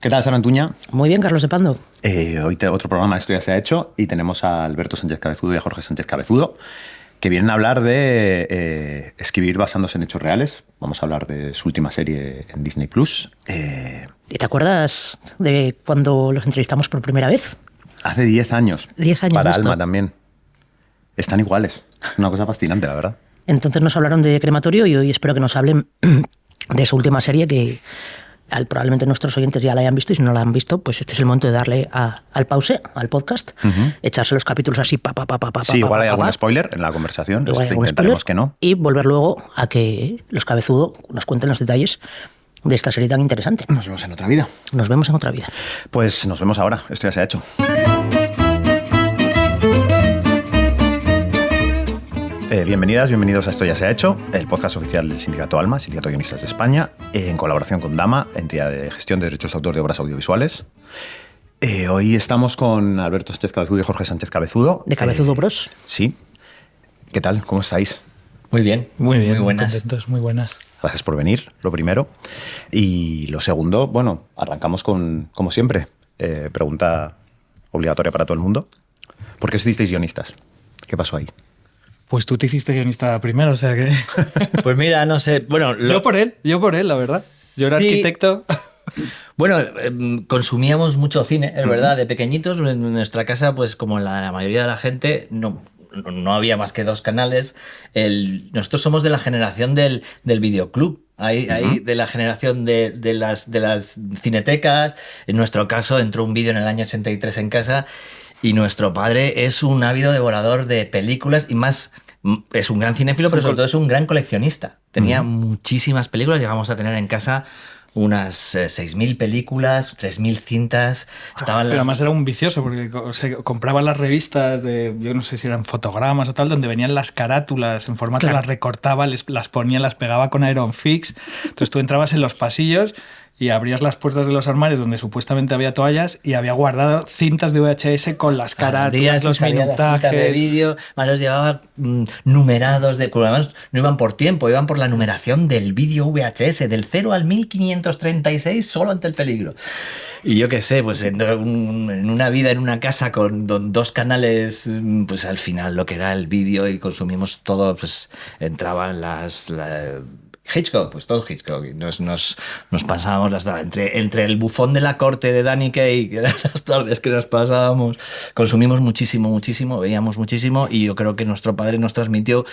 ¿Qué tal, Sara Antuña? Muy bien, Carlos de Pando. Hoy otro programa de Esto ya se ha hecho y tenemos a Alberto Sánchez Cabezudo y a Jorge Sánchez Cabezudo, que vienen a hablar de escribir basándose en hechos reales. Vamos a hablar de su última serie en Disney+. ¿Y te acuerdas de cuando los entrevistamos por primera vez? Hace 10 años. 10 años. Para justo. Alma también. Están iguales. Es una cosa fascinante, la verdad. Entonces nos hablaron de Crematorio y hoy espero que nos hablen de su última serie que probablemente nuestros oyentes ya la hayan visto, y si no la han visto, pues este es el momento de darle al pause, al podcast, echarse los capítulos así, Sí, igual hay algún spoiler en la conversación, intentaremos que no. Y volver luego a que los Cabezudo nos cuenten los detalles de esta serie tan interesante. Nos vemos en otra vida. Nos vemos en otra vida. Pues nos vemos ahora, esto ya se ha hecho. Bienvenidas, bienvenidos a Esto ya se ha hecho, el podcast oficial del Sindicato Alma, Sindicato de Guionistas de España, en colaboración con Dama, entidad de gestión de derechos de autor de obras audiovisuales. Hoy estamos con Alberto Sánchez Cabezudo y Jorge Sánchez Cabezudo. De Cabezudo Bros. Sí. ¿Qué tal? ¿Cómo estáis? Muy bien, muy buenas. Contentos, muy buenas. Gracias por venir, lo primero. Y lo segundo, bueno, arrancamos con, como siempre, pregunta obligatoria para todo el mundo. ¿Por qué os hicisteis guionistas? ¿Qué pasó ahí? Pues tú te hiciste guionista primero, o sea que... Pues mira, no sé, bueno... Yo por él, la verdad. Yo era arquitecto. Bueno, consumíamos mucho cine, es verdad, de pequeñitos. En nuestra casa, pues como la mayoría de la gente, no había más que 2 canales. Nosotros somos de la generación del videoclub. Ahí de la generación de las cinetecas. En nuestro caso, entró un vídeo en el año 83 en casa. Y nuestro padre es un ávido devorador de películas y más, es un gran cinéfilo, pero sobre todo es un gran coleccionista. Tenía muchísimas películas, llegamos a tener en casa unas 6.000 películas, 3.000 cintas. Pero además era un vicioso, porque compraba las revistas de, yo no sé si eran fotogramas o tal, donde venían las carátulas en formato, las recortaba, las ponía, las pegaba con Iron Fix. Entonces tú entrabas en los pasillos y abrías las puertas de los armarios donde supuestamente había toallas y había guardado cintas de VHS con las carátulas, los minutajes. De vídeo, más los llevaba numerados, además no iban por tiempo, iban por la numeración del vídeo VHS, del 0 al 1536, solo ante el peligro. Y yo qué sé, pues en una vida, en una casa con 2 canales, pues al final lo que era el vídeo y consumimos todo, pues entraban Hitchcock, pues todo Hitchcock. Y nos pasábamos las tardes entre el bufón de la corte de Danny Kaye, que eran las tardes que nos pasábamos, consumimos muchísimo, veíamos muchísimo, y yo creo que nuestro padre nos transmitió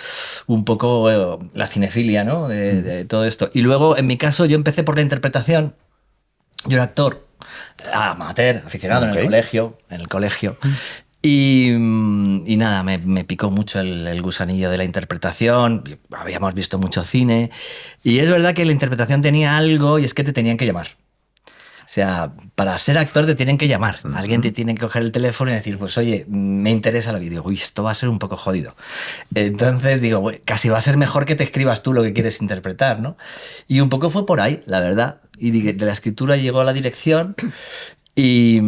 un poco la cinefilia, ¿no? de todo esto. Y luego, en mi caso, yo empecé por la interpretación. Yo era actor, amateur, aficionado en el colegio. Y nada, me picó mucho el gusanillo de la interpretación. Habíamos visto mucho cine y es verdad que la interpretación tenía algo, y es que te tenían que llamar. O sea, para ser actor te tienen que llamar. Alguien te tiene que coger el teléfono y decir, pues oye, me interesa lo que digo. Uy, esto va a ser un poco jodido. Entonces digo, bueno, casi va a ser mejor que te escribas tú lo que quieres interpretar, ¿no? Y un poco fue por ahí, la verdad. Y de la escritura llegó a la dirección. Y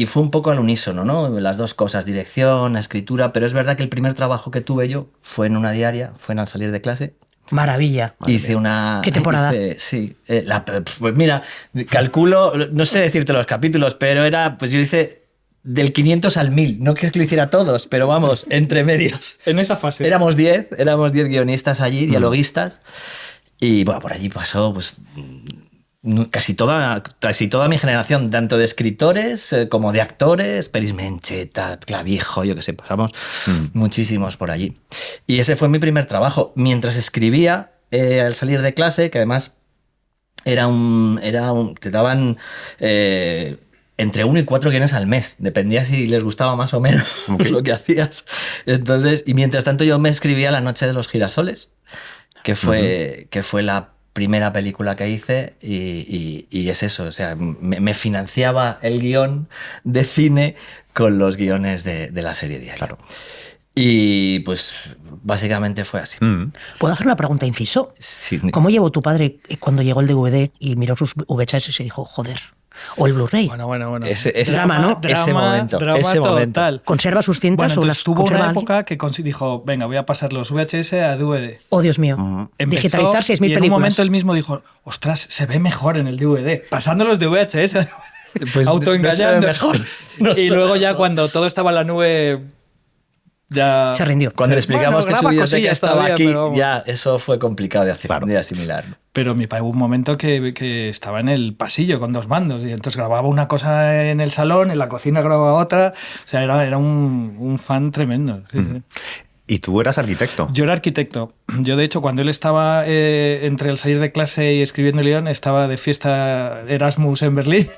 fue un poco al unísono, ¿no? Las 2 cosas, dirección, escritura, pero es verdad que el primer trabajo que tuve yo fue en una diaria, fue en Al salir de clase. Maravilla. Hice una... ¿Qué temporada? Sí. Pues mira, calculo, no sé decirte los capítulos, pero pues yo hice del 500 al 1000. No que lo hiciera todos, pero vamos, entre medios. En esa fase. Éramos 10 guionistas allí, dialoguistas, y bueno, por allí pasó, pues... Casi toda mi generación, tanto de escritores como de actores, Peris Mencheta, Clavijo, yo que sé, pasamos muchísimos por allí. Y ese fue mi primer trabajo. Mientras escribía, al salir de clase, que además te daban entre 1 y 4 guiones al mes, dependía si les gustaba más o menos lo que hacías. Entonces, y mientras tanto yo me escribía La noche de los girasoles, que fue la primera película que hice, y es eso, o sea, me financiaba el guión de cine con los guiones de la serie diaria. Claro. Y pues básicamente fue así. ¿Puedo hacer una pregunta inciso? Sí. ¿Cómo llevó tu padre cuando llegó el DVD y miró sus VHS y se dijo, joder, O el Blu-ray. Bueno. Ese drama, ¿no? Ese momento. Total. ¿Conserva sus cintas o las tuvo conserva una época que dijo, venga, voy a pasar los VHS a DVD. Oh, Dios mío. Digitalizar 6.000 películas. Y en un momento él mismo dijo, ostras, se ve mejor en el DVD. Pasando los de VHS. Pues autoengañándose. Y luego ya cuando todo estaba en la nube, ya... Se rindió. Cuando le explicamos que su biblioteca estaba todavía, aquí, pero... ya eso fue complicado de asimilar. Pero mi padre hubo un momento que estaba en el pasillo con 2 mandos y entonces grababa una cosa en el salón, en la cocina grababa otra. O sea, era un fan tremendo. Sí, sí. ¿Y tú eras arquitecto? Yo era arquitecto. Yo, de hecho, cuando él estaba entre el salir de clase y escribiendo el guión, estaba de fiesta Erasmus en Berlín.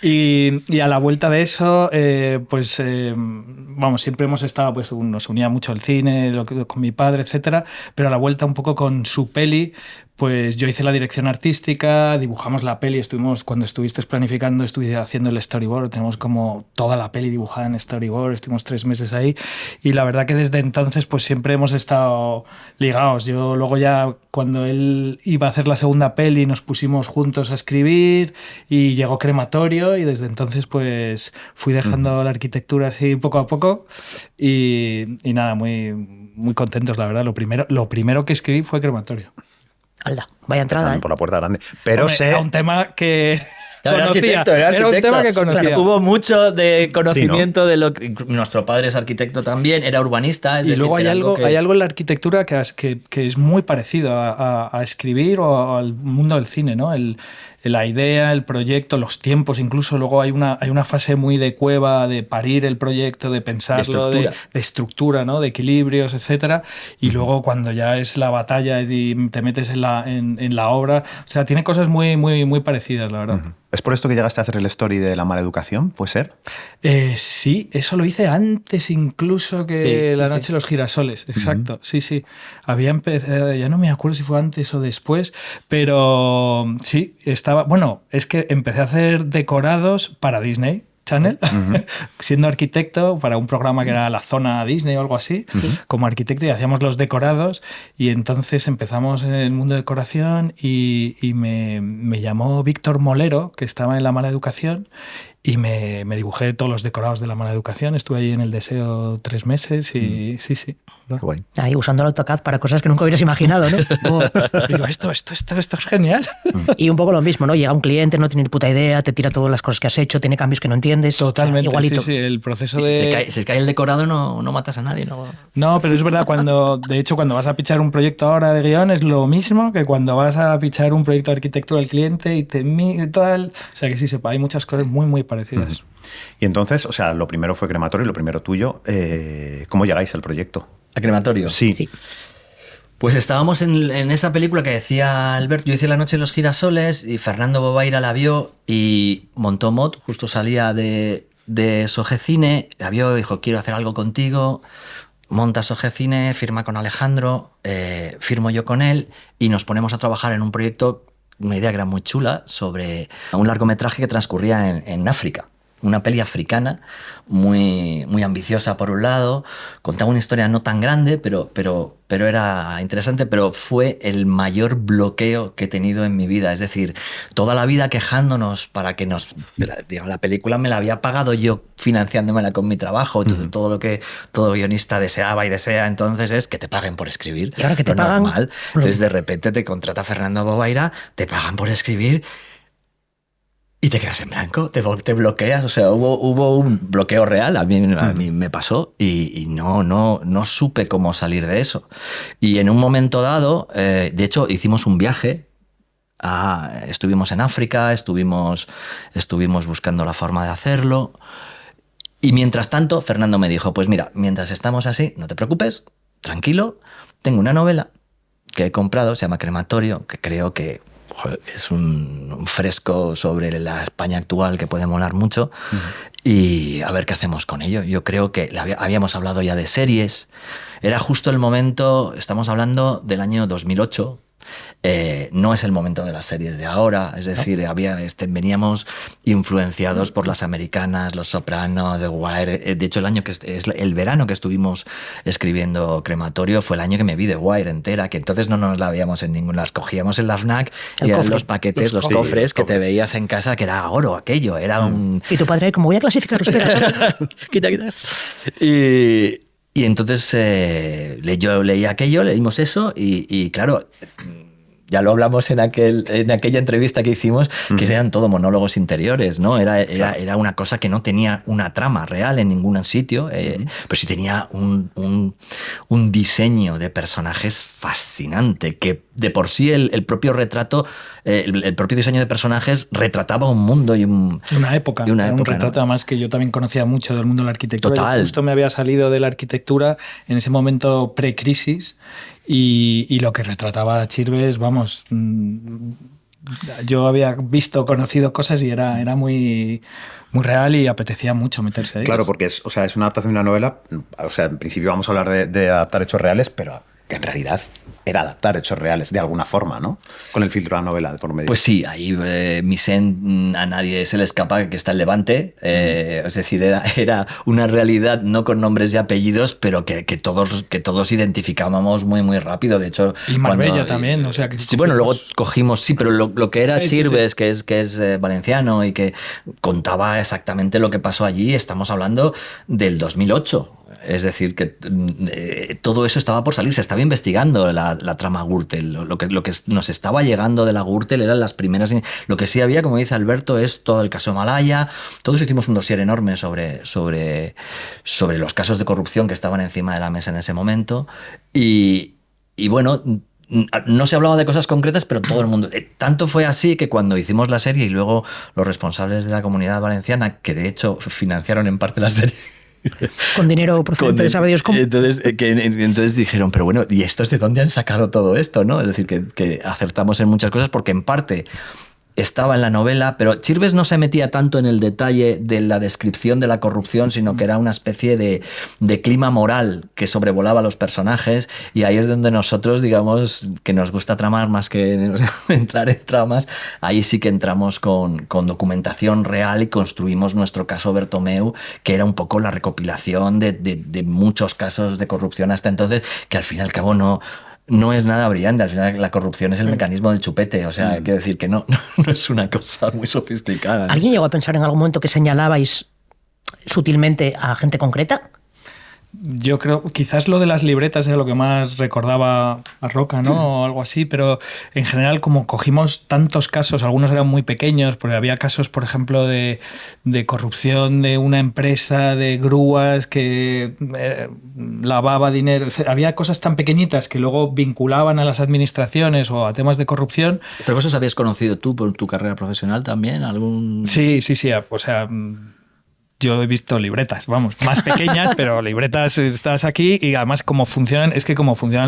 y a la vuelta de eso, vamos, siempre hemos estado, pues nos unía mucho el cine, con mi padre, etcétera, pero a la vuelta un poco con su peli, pues yo hice la dirección artística, dibujamos la peli, cuando estuviste planificando, estuve haciendo el storyboard, tenemos como toda la peli dibujada en storyboard, estuvimos 3 meses ahí y la verdad que desde entonces pues siempre hemos estado ligados. Yo luego ya cuando él iba a hacer la segunda peli nos pusimos juntos a escribir y llegó Crematorio y desde entonces pues fui dejando la arquitectura así poco a poco y nada, muy, muy contentos la verdad. Lo primero que escribí fue Crematorio. Alda, vaya entrada. Por la puerta grande. Pero Hombre, era un tema que Era conocía. arquitecto. Era un tema que conocía. Claro, hubo mucho de conocimiento de lo que... Nuestro padre es arquitecto también, era urbanista. Y luego hay algo en la arquitectura que es muy parecido a escribir o al mundo del cine, ¿no? La idea, el proyecto, los tiempos, incluso luego hay una fase muy de cueva, de parir el proyecto, de pensarlo, de estructura, ¿no? De equilibrios, etcétera. Y luego cuando ya es la batalla y te metes en la obra, o sea, tiene cosas muy, muy, muy parecidas, la verdad. ¿Es por esto que llegaste a hacer el story de la mala educación? ¿Puede ser? Sí, eso lo hice antes incluso que La noche de los girasoles. Exacto, sí. Había empezado, ya no me acuerdo si fue antes o después, pero sí, estaba... Bueno, es que empecé a hacer decorados para Disney Channel, siendo arquitecto para un programa que era La Zona Disney o algo así, como arquitecto, y hacíamos los decorados y entonces empezamos en el mundo de decoración y me llamó Víctor Molero, que estaba en La Mala Educación, y me dibujé todos los decorados de La Mala Educación. Estuve ahí en El Deseo 3 meses y sí. Qué guay. Ahí usando el AutoCAD para cosas que nunca hubieras imaginado, ¿no? Digo, esto es genial. Y un poco lo mismo, ¿no? Llega un cliente, no tiene ni puta idea, te tira todas las cosas que has hecho, tiene cambios que no entiendes. Totalmente, igualito. sí, el proceso Si se cae el decorado no matas a nadie, ¿no? No, pero es verdad, de hecho, cuando vas a pichar un proyecto ahora de guión es lo mismo que cuando vas a pichar un proyecto de arquitectura al cliente y tal. O sea que sí, hay muchas cosas muy, muy parecidas. Y entonces, o sea, lo primero fue Crematorio, lo primero tuyo. ¿Cómo llegáis al proyecto? ¿A Crematorio? Sí. Pues estábamos en esa película que decía Albert, yo hice La noche de los girasoles y Fernando Bobaira la vio y montó Mod, justo salía de Sogecine, la vio y dijo, quiero hacer algo contigo, monta Sogecine, firma con Alejandro, firmo yo con él y nos ponemos a trabajar en un proyecto, una idea que era muy chula, sobre un largometraje que transcurría en África. Una peli africana, muy, muy ambiciosa por un lado, contaba una historia no tan grande, pero era interesante, pero fue el mayor bloqueo que he tenido en mi vida. Es decir, toda la vida quejándonos para que la película me la había pagado yo financiándomela con mi trabajo, todo lo que todo guionista deseaba y desea entonces es que te paguen por escribir. Y ahora que te pagan... Normal. Entonces de repente te contrata Fernando Bobaira, te pagan por escribir... Y te quedas en blanco, te bloqueas, o sea, hubo un bloqueo real, a mí me pasó y no supe cómo salir de eso. Y en un momento dado, de hecho, hicimos un viaje, estuvimos en África, estuvimos buscando la forma de hacerlo y mientras tanto Fernando me dijo, pues mira, mientras estamos así, no te preocupes, tranquilo, tengo una novela que he comprado, se llama Crematorio, que creo que es un fresco sobre la España actual que puede molar mucho y a ver qué hacemos con ello. Yo creo que habíamos hablado ya de series, era justo el momento, estamos hablando del año 2008, no es el momento de las series de ahora, es decir, veníamos influenciados por las americanas, Los Soprano, The Wire. De hecho, el verano que estuvimos escribiendo Crematorio fue el año que me vi The Wire entera, que entonces no nos la veíamos en ninguna, las cogíamos en la FNAC y eran los paquetes, los cofres que te veías en casa, que era oro aquello, era un... Y tu padre, como voy a clasificar usted. quita. Y entonces yo leí aquello, leímos eso y claro, ya lo hablamos en aquella entrevista que hicimos, que eran todo monólogos interiores, ¿no? Era una cosa que no tenía una trama real en ningún sitio, pero sí tenía un diseño de personajes fascinante, que de por sí el propio retrato, el propio diseño de personajes retrataba un mundo y una época. Y un retrato, ¿no? además, que yo también conocía mucho del mundo de la arquitectura. Total. Yo justo me había salido de la arquitectura en ese momento pre-crisis y lo que retrataba Chirves, vamos, yo había conocido cosas y era muy, muy real y apetecía mucho meterse ahí. Claro, porque es una adaptación de una novela. O sea, en principio vamos a hablar de adaptar hechos reales, pero en realidad era adaptar hechos reales de alguna forma, ¿no? Con el filtro de la novela de por medio. Pues sí, ahí Misen a nadie se le escapa que está el Levante. Es decir, era una realidad no con nombres y apellidos, pero que todos identificábamos muy, muy rápido. De hecho, y Marbella también. O sea, que sí, bueno, luego cogimos, sí, pero lo que era Chirves, sí. que es valenciano y que contaba exactamente lo que pasó allí, estamos hablando del 2008. Es decir, que todo eso estaba por salir. Se estaba investigando la trama Gürtel. Lo que nos estaba llegando de la Gürtel eran las primeras. Lo que sí había, como dice Alberto, es todo el caso Malaya. Todos hicimos un dossier enorme sobre los casos de corrupción que estaban encima de la mesa en ese momento. Y bueno, no se hablaba de cosas concretas, pero todo el mundo. Tanto fue así que cuando hicimos la serie y luego los responsables de la Comunidad Valenciana, que de hecho financiaron en parte la serie, con dinero procedente de sabe Dios cómo. Entonces dijeron, pero bueno, ¿y estos de dónde han sacado todo esto? ¿No? Es decir, que acertamos en muchas cosas porque en parte estaba en la novela, pero Chirves no se metía tanto en el detalle de la descripción de la corrupción, sino que era una especie de clima moral que sobrevolaba a los personajes, y ahí es donde nosotros, digamos, que nos gusta tramar más que entrar en tramas, ahí sí que entramos con documentación real y construimos nuestro caso Bertomeu, que era un poco la recopilación de muchos casos de corrupción hasta entonces, que al fin y al cabo no es nada brillante. Al final la corrupción es el mecanismo del chupete. O sea, quiero decir que no es una cosa muy sofisticada, ¿no? ¿Alguien llegó a pensar en algún momento que señalabais sutilmente a gente concreta? Yo creo, quizás lo de las libretas era lo que más recordaba a Roca, ¿no? O algo así, pero en general, como cogimos tantos casos, algunos eran muy pequeños, porque había casos, por ejemplo, de corrupción de una empresa de grúas que lavaba dinero. Había cosas tan pequeñitas que luego vinculaban a las administraciones o a temas de corrupción. ¿Pero cosas habías conocido tú por tu carrera profesional también? Sí. O sea, yo he visto libretas, vamos, más pequeñas, pero libretas, estás aquí y además como funcionan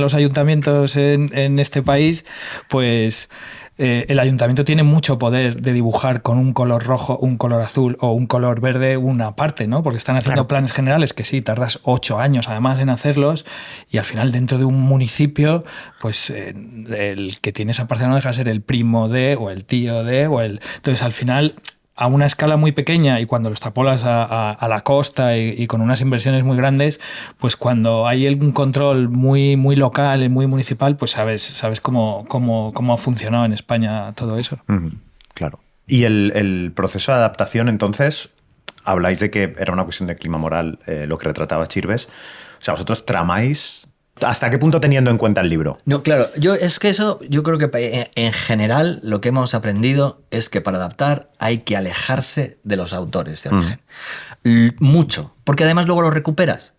los ayuntamientos en este país, pues el ayuntamiento tiene mucho poder de dibujar con un color rojo, un color azul o un color verde una parte, ¿no? Porque están haciendo planes generales que sí, tardas 8 años además en hacerlos, y al final dentro de un municipio, pues el que tiene esa parcela no deja de ser el primo de, o el tío de, Entonces al final, a una escala muy pequeña, y cuando lo extrapolas a la costa y con unas inversiones muy grandes, pues cuando hay un control muy, muy local y muy municipal, pues sabes cómo ha funcionado en España todo eso. Claro. Y el proceso de adaptación, entonces, habláis de que era una cuestión de clima moral, lo que retrataba Chirves. O sea, vosotros tramáis. ¿Hasta qué punto teniendo en cuenta el libro? No, claro, yo creo que en general lo que hemos aprendido es que para adaptar hay que alejarse de los autores de origen. Mucho, porque además luego lo recuperas.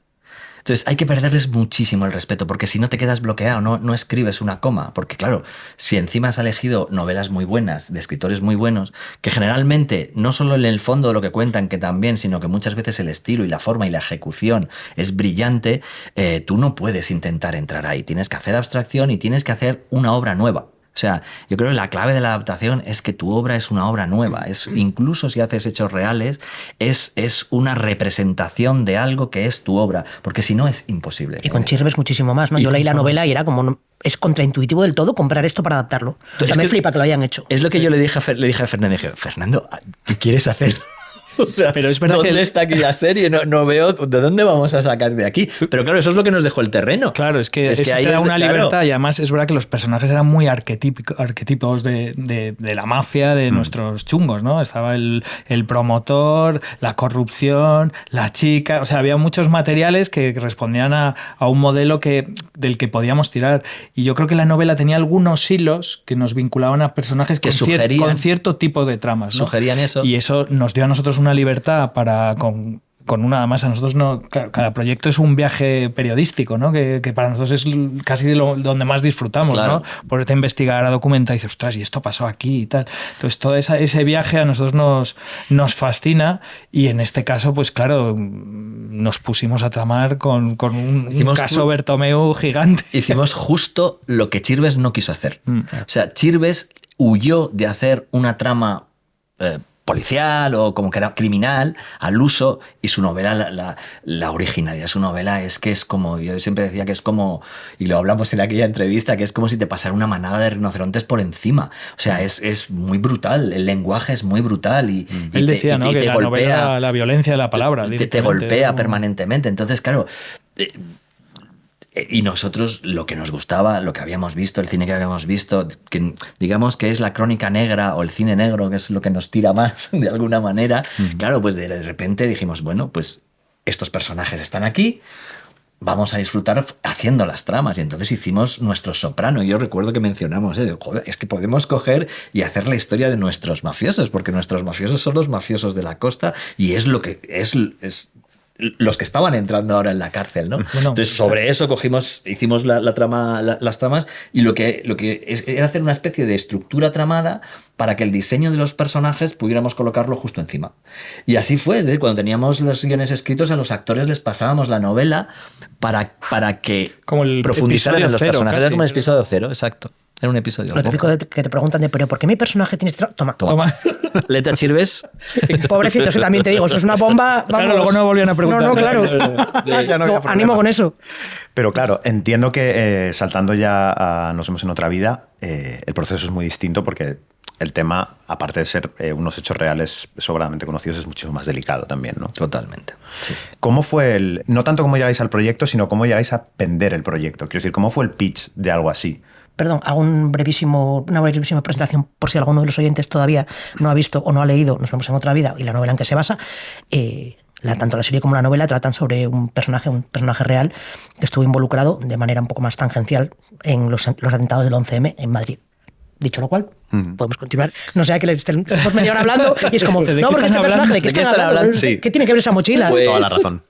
Entonces hay que perderles muchísimo el respeto, porque si no te quedas bloqueado, no escribes una coma. Porque claro, si encima has elegido novelas muy buenas, de escritores muy buenos, que generalmente no solo en el fondo de lo que cuentan, que también, sino que muchas veces el estilo y la forma y la ejecución es brillante, tú no puedes intentar entrar ahí. Tienes que hacer abstracción y tienes que hacer una obra nueva. O sea, yo creo que la clave de la adaptación es que tu obra es una obra nueva. Incluso si haces hechos reales, es una representación de algo que es tu obra, porque si no es imposible. Y con Chirves muchísimo más, ¿no? Yo leí la novela y era como, es contraintuitivo del todo comprar esto para adaptarlo. O sea, me flipa que lo hayan hecho. Es lo que yo le dije a Fernando. Fernando, ¿qué quieres hacer? O sea, pero es verdad ¿dónde que está aquí la serie? No veo de dónde vamos a sacar de aquí. Pero claro, eso es lo que nos dejó el terreno. Claro, es que eso ahí te da es una claro. libertad, y además es verdad que los personajes eran muy arquetipos de la mafia, de nuestros chungos, ¿no? Estaba el promotor, la corrupción, la chica, o sea, había muchos materiales que respondían a un modelo del que podíamos tirar. Y yo creo que la novela tenía algunos hilos que nos vinculaban a personajes Que con cierto tipo de tramas, ¿no? Sugerían eso. Y eso nos dio a nosotros una libertad para con una, además a nosotros no, claro, cada proyecto es un viaje periodístico, ¿no? Que para nosotros es casi donde más disfrutamos, claro. ¿no? Ponerte a investigar, a documentar y dices, ostras, y esto pasó aquí y tal. Entonces todo ese viaje a nosotros nos fascina, y en este caso, pues claro, nos pusimos a tramar con un caso Bertomeu gigante. Hicimos justo lo que Chirves no quiso hacer. O sea, Chirves huyó de hacer una trama policial o como que era criminal al uso, y su novela, la originalidad de su novela es que es como, yo siempre decía que es como, y lo hablamos en aquella entrevista, que es como si te pasara una manada de rinocerontes por encima. O sea, es muy brutal, el lenguaje es muy brutal y él decía, ¿no? Que te la golpea, novela, la violencia de la palabra. te golpea permanentemente. Entonces, claro, y nosotros lo que nos gustaba, lo que habíamos visto, el cine que habíamos visto, que digamos que es la crónica negra o el cine negro, que es lo que nos tira más de alguna manera, claro, pues de repente dijimos, bueno, pues estos personajes están aquí, vamos a disfrutar haciendo las tramas. Y entonces hicimos nuestro Soprano. Yo recuerdo que mencionamos, joder, es que podemos coger y hacer la historia de nuestros mafiosos, porque nuestros mafiosos son los mafiosos de la costa, y es lo que es los que estaban entrando ahora en la cárcel, ¿no? Bueno, entonces sobre eso hicimos las tramas, y lo que era hacer una especie de estructura tramada para que el diseño de los personajes pudiéramos colocarlo justo encima. Y así fue, es decir, cuando teníamos los guiones escritos, a los actores les pasábamos la novela para que como el profundizaran en los cero, personajes. casi. Era como el episodio 0, exacto. Era un episodio. Lo típico de que te preguntan de, pero ¿por qué mi personaje tiene este Toma. Leta Chirves. Pobrecito, eso también te digo, eso es una bomba. Vamos. Claro, luego no volvían a preguntar. No, claro. Ya no había problema. Animo con eso. Pero claro, entiendo que saltando ya a Nos vemos en otra vida, el proceso es muy distinto, porque el tema, aparte de ser unos hechos reales sobradamente conocidos, es mucho más delicado también, ¿no? Totalmente. Sí. ¿Cómo fue no tanto cómo llegáis al proyecto, sino cómo llegáis a vender el proyecto? Quiero decir, ¿cómo fue el pitch de algo así? Perdón, hago una brevísima presentación por si alguno de los oyentes todavía no ha visto o no ha leído Nos vemos en otra vida y la novela en que se basa. Tanto la serie como la novela tratan sobre un personaje real que estuvo involucrado de manera un poco más tangencial en los atentados del 11M en Madrid. Dicho lo cual, podemos continuar. No sea que estemos media hora hablando y es como, no, porque este personaje, ¿de qué están hablando? Sí. ¿Qué tiene que ver esa mochila? Pues, Toda la razón.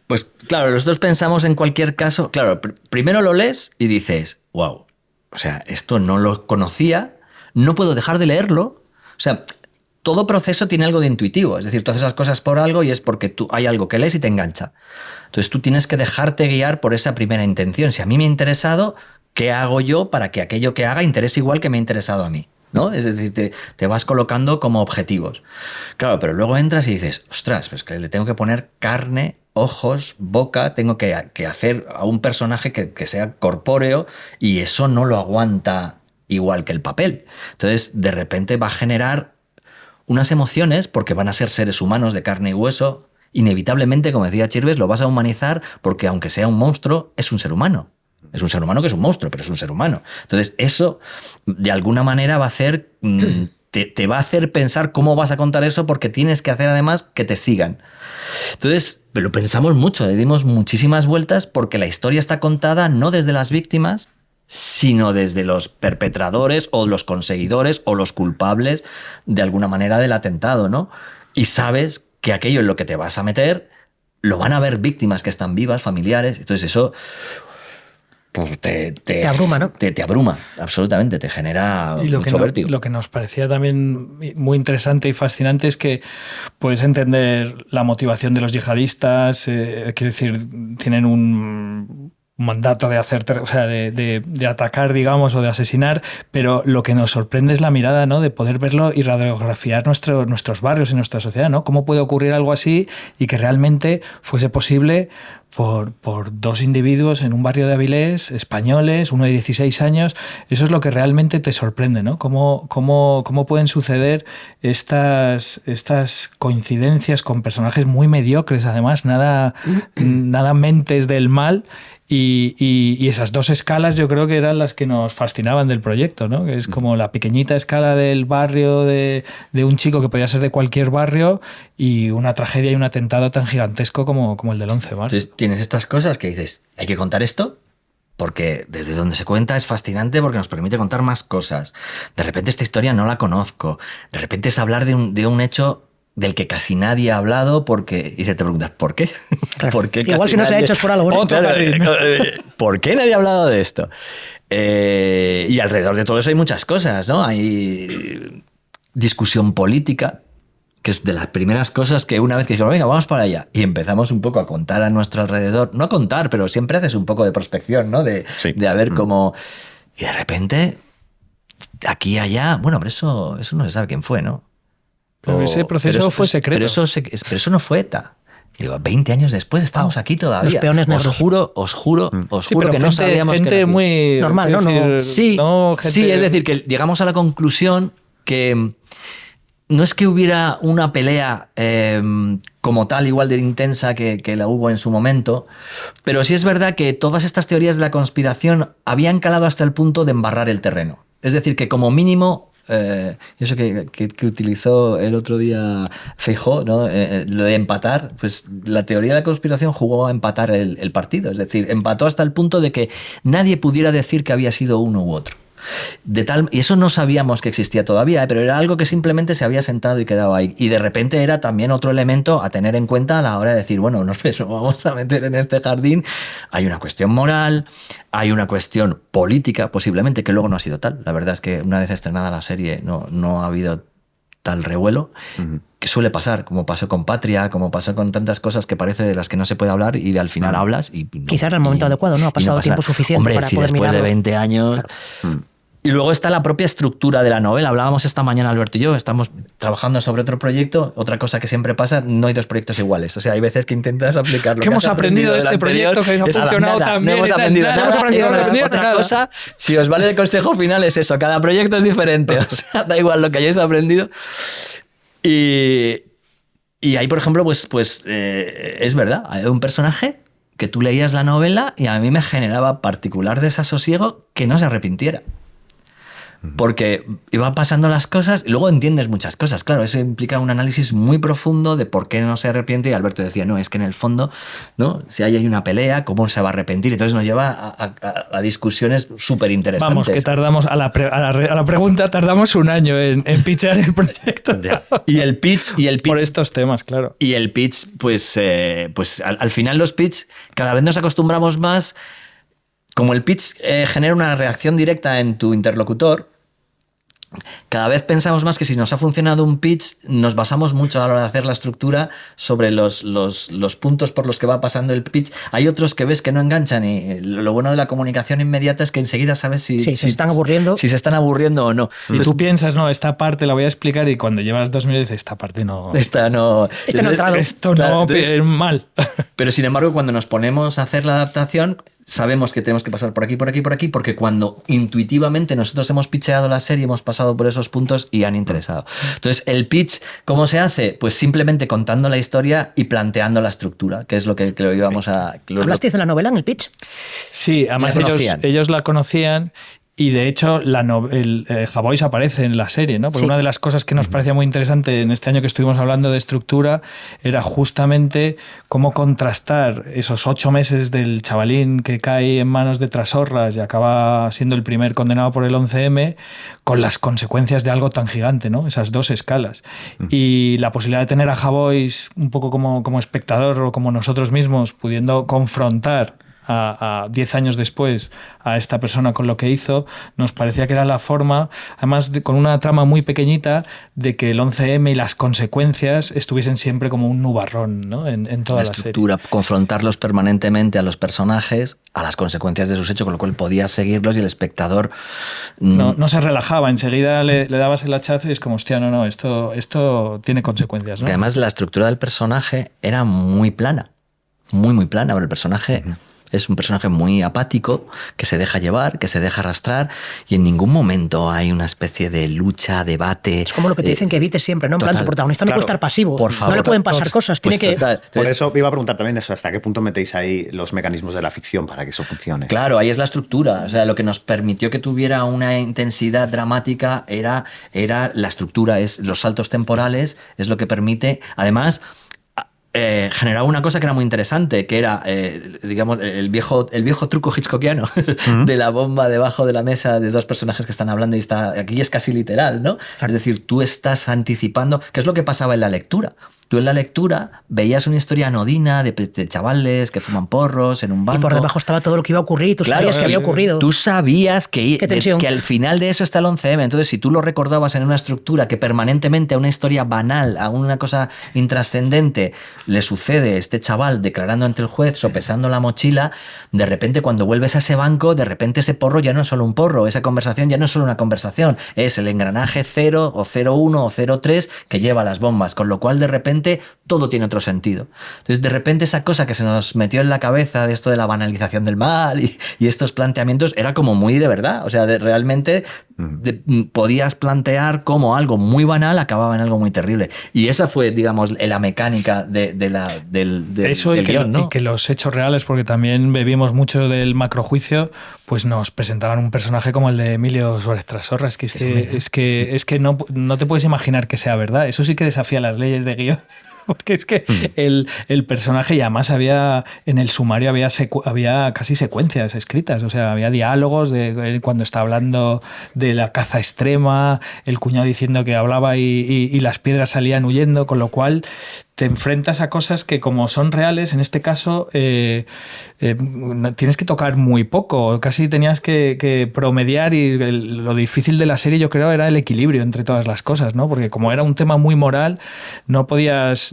Pues claro, nosotros pensamos en cualquier caso, claro, primero lo lees y dices, wow, o sea, esto no lo conocía, no puedo dejar de leerlo. O sea, todo proceso tiene algo de intuitivo, es decir, tú haces las cosas por algo y es porque hay algo que lees y te engancha. Entonces tú tienes que dejarte guiar por esa primera intención. Si a mí me ha interesado, ¿qué hago yo para que aquello que haga interese igual que me ha interesado a mí? ¿No? Es decir, te vas colocando como objetivos. Claro, pero luego entras y dices, ostras, pues que le tengo que poner carne, ojos, boca, tengo que hacer a un personaje que sea corpóreo, y eso no lo aguanta igual que el papel. Entonces, de repente va a generar unas emociones, porque van a ser seres humanos de carne y hueso. Inevitablemente, como decía Chirves, lo vas a humanizar, porque aunque sea un monstruo, es un ser humano. Es un ser humano que es un monstruo, pero es un ser humano. Entonces, eso de alguna manera va a hacer, te va a hacer pensar cómo vas a contar eso, porque tienes que hacer además que te sigan. Entonces, lo pensamos mucho, le dimos muchísimas vueltas, porque la historia está contada no desde las víctimas, sino desde los perpetradores o los conseguidores o los culpables de alguna manera del atentado, ¿no? Y sabes que aquello en lo que te vas a meter lo van a ver víctimas que están vivas, familiares. Entonces eso pues te abruma, ¿no? Te abruma, absolutamente, te genera mucho vértigo. Lo que nos parecía también muy interesante y fascinante es que puedes entender la motivación de los yihadistas, quiero decir, tienen mandato de hacer, o sea, de atacar, digamos, o de asesinar, pero lo que nos sorprende es la mirada, ¿no? De poder verlo y radiografiar nuestros barrios y nuestra sociedad, ¿no? ¿Cómo puede ocurrir algo así y que realmente fuese posible por dos individuos en un barrio de Avilés, españoles, uno de 16 años? Eso es lo que realmente te sorprende, ¿no? ¿Cómo pueden suceder estas coincidencias con personajes muy mediocres, además, nada mentes del mal. Y esas dos escalas yo creo que eran las que nos fascinaban del proyecto, ¿no? Que es como la pequeñita escala del barrio de un chico que podía ser de cualquier barrio y una tragedia y un atentado tan gigantesco como el del 11 de marzo. Entonces tienes estas cosas que dices, hay que contar esto porque desde donde se cuenta es fascinante porque nos permite contar más cosas. De repente esta historia no la conozco. De repente es hablar de un hecho del que casi nadie ha hablado porque... Y te preguntas, ¿por qué? ¿Por qué igual si no se ha hecho es por algo. Claro, ¿por qué nadie ha hablado de esto? Y alrededor de todo eso hay muchas cosas, ¿no? Hay discusión política, que es de las primeras cosas que una vez que dijimos, venga, vamos para allá, y empezamos un poco a contar a nuestro alrededor, no a contar, pero siempre haces un poco de prospección, ¿no? De a ver cómo... Y de repente, aquí y allá, bueno, pero eso no se sabe quién fue, ¿no? Pero ese proceso fue secreto. Pero eso no fue ETA. Y digo, 20 años después estamos aquí todavía. Los peones negros. Os juro que no sabíamos gente que era así. muy normal, ¿no? Sí, es decir, que llegamos a la conclusión que no es que hubiera una pelea como tal, igual de intensa que la hubo en su momento, pero sí es verdad que todas estas teorías de la conspiración habían calado hasta el punto de embarrar el terreno. Es decir, que como mínimo... eso que utilizó el otro día Feijóo, ¿no? Lo de empatar, pues la teoría de la conspiración jugó a empatar el partido, es decir, empató hasta el punto de que nadie pudiera decir que había sido uno u otro. Y eso no sabíamos que existía todavía, pero era algo que simplemente se había sentado y quedaba ahí. Y de repente era también otro elemento a tener en cuenta a la hora de decir, bueno, nos vamos a meter en este jardín. Hay una cuestión moral, hay una cuestión política, posiblemente, que luego no ha sido tal. La verdad es que una vez estrenada la serie no ha habido tal revuelo, que suele pasar, como pasó con Patria, como pasó con tantas cosas que parece de las que no se puede hablar y al final hablas y... Quizá era el momento adecuado, ¿no? Ha pasado tiempo suficiente para si poder después mirarlo. de 20 años... Claro. Y luego está la propia estructura de la novela. Hablábamos esta mañana, Alberto y yo, estamos trabajando sobre otro proyecto. Otra cosa que siempre pasa, no hay dos proyectos iguales. O sea, hay veces que intentas aplicar lo que hemos aprendido de este proyecto que ha funcionado tan bien. No hemos aprendido nada. Otra cosa, si os vale de consejo final, es eso. Cada proyecto es diferente. O sea, da igual lo que hayáis aprendido. Y ahí, por ejemplo, pues es verdad. Hay un personaje que tú leías la novela y a mí me generaba particular desasosiego que no se arrepintiera. Porque iban pasando las cosas y luego entiendes muchas cosas. Claro, eso implica un análisis muy profundo de por qué no se arrepiente. Y Alberto decía, no, es que en el fondo, ¿no? Si hay una pelea, ¿cómo se va a arrepentir? Entonces nos lleva a discusiones súper interesantes. Vamos, que tardamos, a la pregunta tardamos un año en pitchar el proyecto. Y el pitch... Por estos temas, claro. Y el pitch, pues al final los pitch, cada vez nos acostumbramos más... Como el pitch genera una reacción directa en tu interlocutor, cada vez pensamos más que si nos ha funcionado un pitch, nos basamos mucho a la hora de hacer la estructura sobre los puntos por los que va pasando el pitch. Hay otros que ves que no enganchan y lo bueno de la comunicación inmediata es que enseguida sabes si se están aburriendo. Si se están aburriendo o no. Y tú piensas, no, esta parte la voy a explicar y cuando llevas 2 minutos dices, esta parte no... Esto no es mal. Pero sin embargo, cuando nos ponemos a hacer la adaptación, sabemos que tenemos que pasar por aquí, porque cuando intuitivamente nosotros hemos pitcheado la serie, hemos pasado por esos puntos y han interesado. Entonces, el pitch, ¿cómo se hace? Pues simplemente contando la historia y planteando la estructura, que es lo que lo íbamos a... ¿Hablasteis de la novela en el pitch? Sí, además ellos la conocían. Y de hecho, Javois aparece en la serie, ¿no? Porque una de las cosas que nos parecía muy interesante en este año que estuvimos hablando de estructura era justamente cómo contrastar esos 8 meses del chavalín que cae en manos de Trasorras y acaba siendo el primer condenado por el 11M con las consecuencias de algo tan gigante, ¿no? Esas dos escalas. Y la posibilidad de tener a Javois un poco como espectador o como nosotros mismos pudiendo confrontar a 10 años después a esta persona con lo que hizo, nos parecía que era la forma, además con una trama muy pequeñita, de que el 11M y las consecuencias estuviesen siempre como un nubarrón, ¿no? en toda la estructura, serie. confrontarlos permanentemente a los personajes, a las consecuencias de sus hechos, con lo cual podías seguirlos y el espectador... No se relajaba, enseguida le dabas el hachazo y es como, hostia, no, esto tiene consecuencias, ¿no? Que además la estructura del personaje era muy plana, muy plana, pero el personaje... Es un personaje muy apático, que se deja llevar, que se deja arrastrar, y en ningún momento hay una especie de lucha, debate. Es como lo que te dicen que evites siempre, ¿no? En plan, tu protagonista no puede estar pasivo. Por favor, no le pueden pasar cosas. Pues tiene que... Por eso iba a preguntar también eso, ¿hasta qué punto metéis ahí los mecanismos de la ficción para que eso funcione? Claro, ahí es la estructura. O sea, lo que nos permitió que tuviera una intensidad dramática era la estructura, es los saltos temporales, es lo que permite, además... generaba una cosa que era muy interesante, que era, digamos, el viejo truco hitchcockiano de la bomba debajo de la mesa de dos personajes que están hablando y aquí es casi literal, ¿no? Es decir, tú estás anticipando, que es lo que pasaba en la lectura. Tú en la lectura veías una historia anodina de chavales que fuman porros en un banco. Y por debajo estaba todo lo que iba a ocurrir y tú sabías que había ocurrido. Tú sabías que al final de eso está el 11M. Entonces, si tú lo recordabas en una estructura que permanentemente a una historia banal, a una cosa intrascendente, le sucede este chaval declarando ante el juez, sopesando la mochila, de repente cuando vuelves a ese banco, de repente ese porro ya no es solo un porro, esa conversación ya no es solo una conversación, es el engranaje 0 o 01 o 03 que lleva las bombas, con lo cual de repente todo tiene otro sentido. Entonces, de repente esa cosa que se nos metió en la cabeza de esto de la banalización del mal y estos planteamientos era como muy de verdad. O sea, realmente podías plantear cómo algo muy banal acababa en algo muy terrible. Y esa fue, digamos, la mecánica del eso del guión, ¿no? Y que los hechos reales, porque también bebimos mucho del macrojuicio, pues nos presentaban un personaje como el de Emilio Suárez Trasorra. Es que no te puedes imaginar que sea verdad. Eso sí que desafía las leyes de guión. Porque es que el personaje, y además en el sumario había casi secuencias escritas, o sea, había diálogos de cuando está hablando de la caza extrema, el cuñado diciendo que hablaba y las piedras salían huyendo, con lo cual te enfrentas a cosas que, como son reales, en este caso tienes que tocar muy poco, casi tenías que promediar, y lo difícil de la serie, yo creo, era el equilibrio entre todas las cosas, ¿no? Porque como era un tema muy moral, no podías,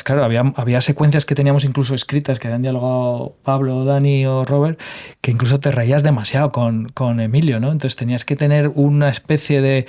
claro, había secuencias que teníamos incluso escritas, que habían dialogado Pablo, Dani o Robert, que incluso te reías demasiado con Emilio, ¿no? Entonces tenías que tener una especie de...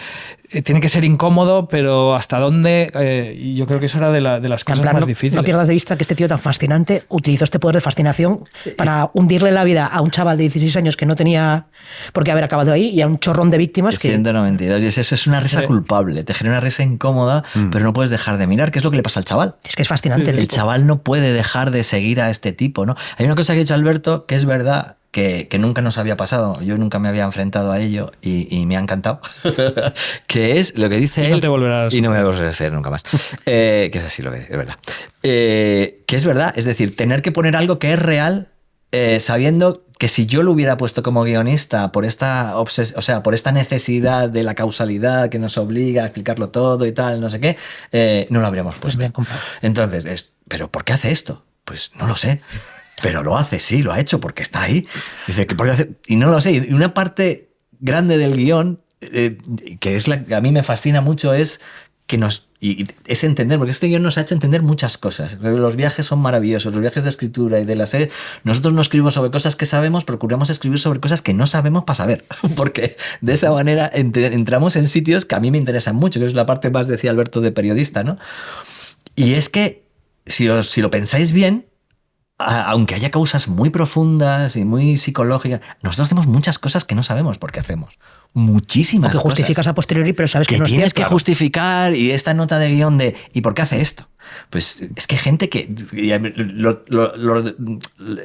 tiene que ser incómodo, pero ¿hasta dónde? Y yo creo que eso era de las cosas más difíciles. No pierdas de vista que este tío tan fascinante utilizó este poder de fascinación para hundirle la vida a un chaval de 16 años que no tenía por qué haber acabado ahí, y a un chorrón de víctimas. 192. Y eso es una risa culpable. Te genera una risa incómoda, pero no puedes dejar de mirar. ¿Qué es lo que le pasa al chaval? Es que es fascinante. El chaval no puede dejar de seguir a este tipo, ¿no? Hay una cosa que ha dicho Alberto que es verdad, que nunca nos había pasado, yo nunca me había enfrentado a ello y me ha encantado, que es lo que dice él, y no me voy a volver a hacer nunca más, que es así lo que es verdad, que es verdad, es decir, tener que poner algo que es real, sabiendo que si yo lo hubiera puesto como guionista por esta por esta necesidad de la causalidad que nos obliga a explicarlo todo y tal, no sé qué, no lo habríamos puesto. Entonces, ¿pero por qué hace esto? Pues no lo sé. Pero lo hace, sí, lo ha hecho porque está ahí. Dice que y no lo sé. Y una parte grande del guión, que es la que a mí me fascina mucho, es que es entender, porque este guión nos ha hecho entender muchas cosas. Los viajes son maravillosos, los viajes de escritura y de la serie. Nosotros no escribimos sobre cosas que sabemos, procuramos escribir sobre cosas que no sabemos para saber, porque de esa manera entramos en sitios que a mí me interesan mucho, que es la parte más, decía Alberto, de periodista, ¿no? Y es que, si lo pensáis bien, aunque haya causas muy profundas y muy psicológicas, nosotros hacemos muchas cosas que no sabemos por qué hacemos. Muchísimas cosas. Que justificas a posteriori, pero sabes que no es tienes cierto. Que justificar, y esta nota de guión de ¿y por qué hace esto? Pues es que gente que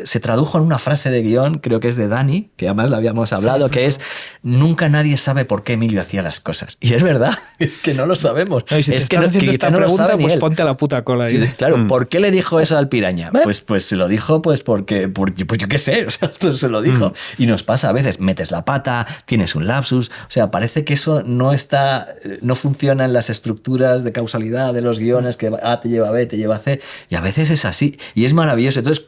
se tradujo en una frase de guión, creo que es de Dani, que además la habíamos hablado, sí, que es: nunca nadie sabe por qué Emilio hacía las cosas. Y es verdad, es que no lo sabemos. No, y si es te estás haciendo esta pregunta, pues ponte a la puta cola ahí. Sí, claro, ¿por qué le dijo eso al Piraña? Pues se lo dijo porque yo qué sé, o sea, pues se lo dijo. Y nos pasa a veces, metes la pata, tienes un lapsus, o sea, parece que eso no funciona en las estructuras de causalidad de los guiones, que A te lleva a B, te lleva a C, y a veces es así, y es maravilloso. Entonces,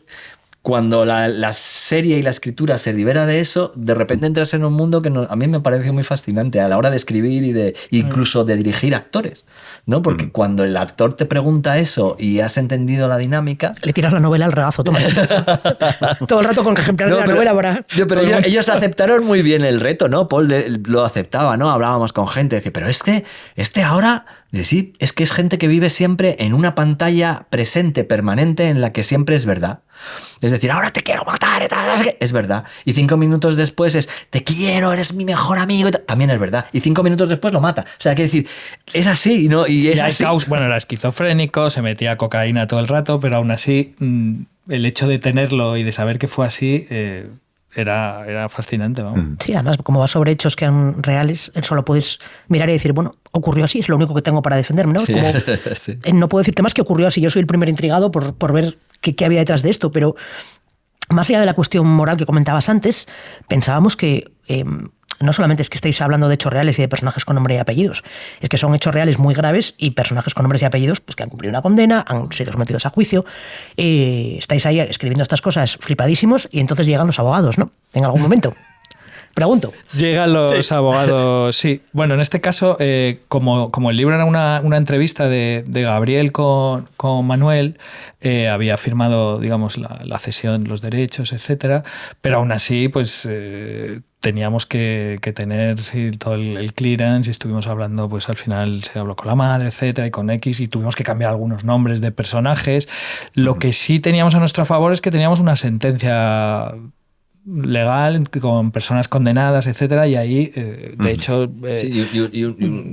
cuando la serie y la escritura se libera de eso, de repente entras en un mundo que a mí me pareció muy fascinante a la hora de escribir y incluso de dirigir actores, ¿no? Porque cuando el actor te pregunta eso y has entendido la dinámica... Le tiras la novela al regazo, toma. Todo el rato con ejemplares de la novela para... Pero ellos aceptaron muy bien el reto, ¿no? Paul lo aceptaba, ¿no? Hablábamos con gente, decía, pero es que ahora... Dice, sí, es que es gente que vive siempre en una pantalla presente, permanente, en la que siempre es verdad. Es decir, ahora te quiero matar, es verdad. Y 5 minutos después es, te quiero, eres mi mejor amigo, también es verdad. Y 5 minutos después lo mata. O sea, hay que decir, es así, ¿no? Y es así. Bueno, era esquizofrénico, se metía cocaína todo el rato, pero aún así, el hecho de tenerlo y de saber que fue así... Era fascinante, vamos. Sí, además, como va sobre hechos que eran reales, solo puedes mirar y decir, bueno, ocurrió así, es lo único que tengo para defenderme, ¿no? Sí. Como, sí. No puedo decirte más que ocurrió así, yo soy el primer intrigado por ver qué había detrás de esto, pero más allá de la cuestión moral que comentabas antes, pensábamos que no solamente es que estáis hablando de hechos reales y de personajes con nombre y apellidos, es que son hechos reales muy graves y personajes con nombres y apellidos pues, que han cumplido una condena, han sido sometidos a juicio. Estáis ahí escribiendo estas cosas flipadísimos y entonces llegan los abogados, ¿no? En algún momento. Pregunto. Llegan los abogados, sí. Bueno, en este caso, como el libro era una entrevista de Gabriel con Manuel, había firmado, digamos, la cesión, los derechos, etcétera, pero aún así, pues teníamos que tener todo el clearance y estuvimos hablando, pues al final se habló con la madre, etcétera, y con X, y tuvimos que cambiar algunos nombres de personajes. Lo que sí teníamos a nuestro favor es que teníamos una sentencia legal con personas condenadas, etcétera, y ahí de hecho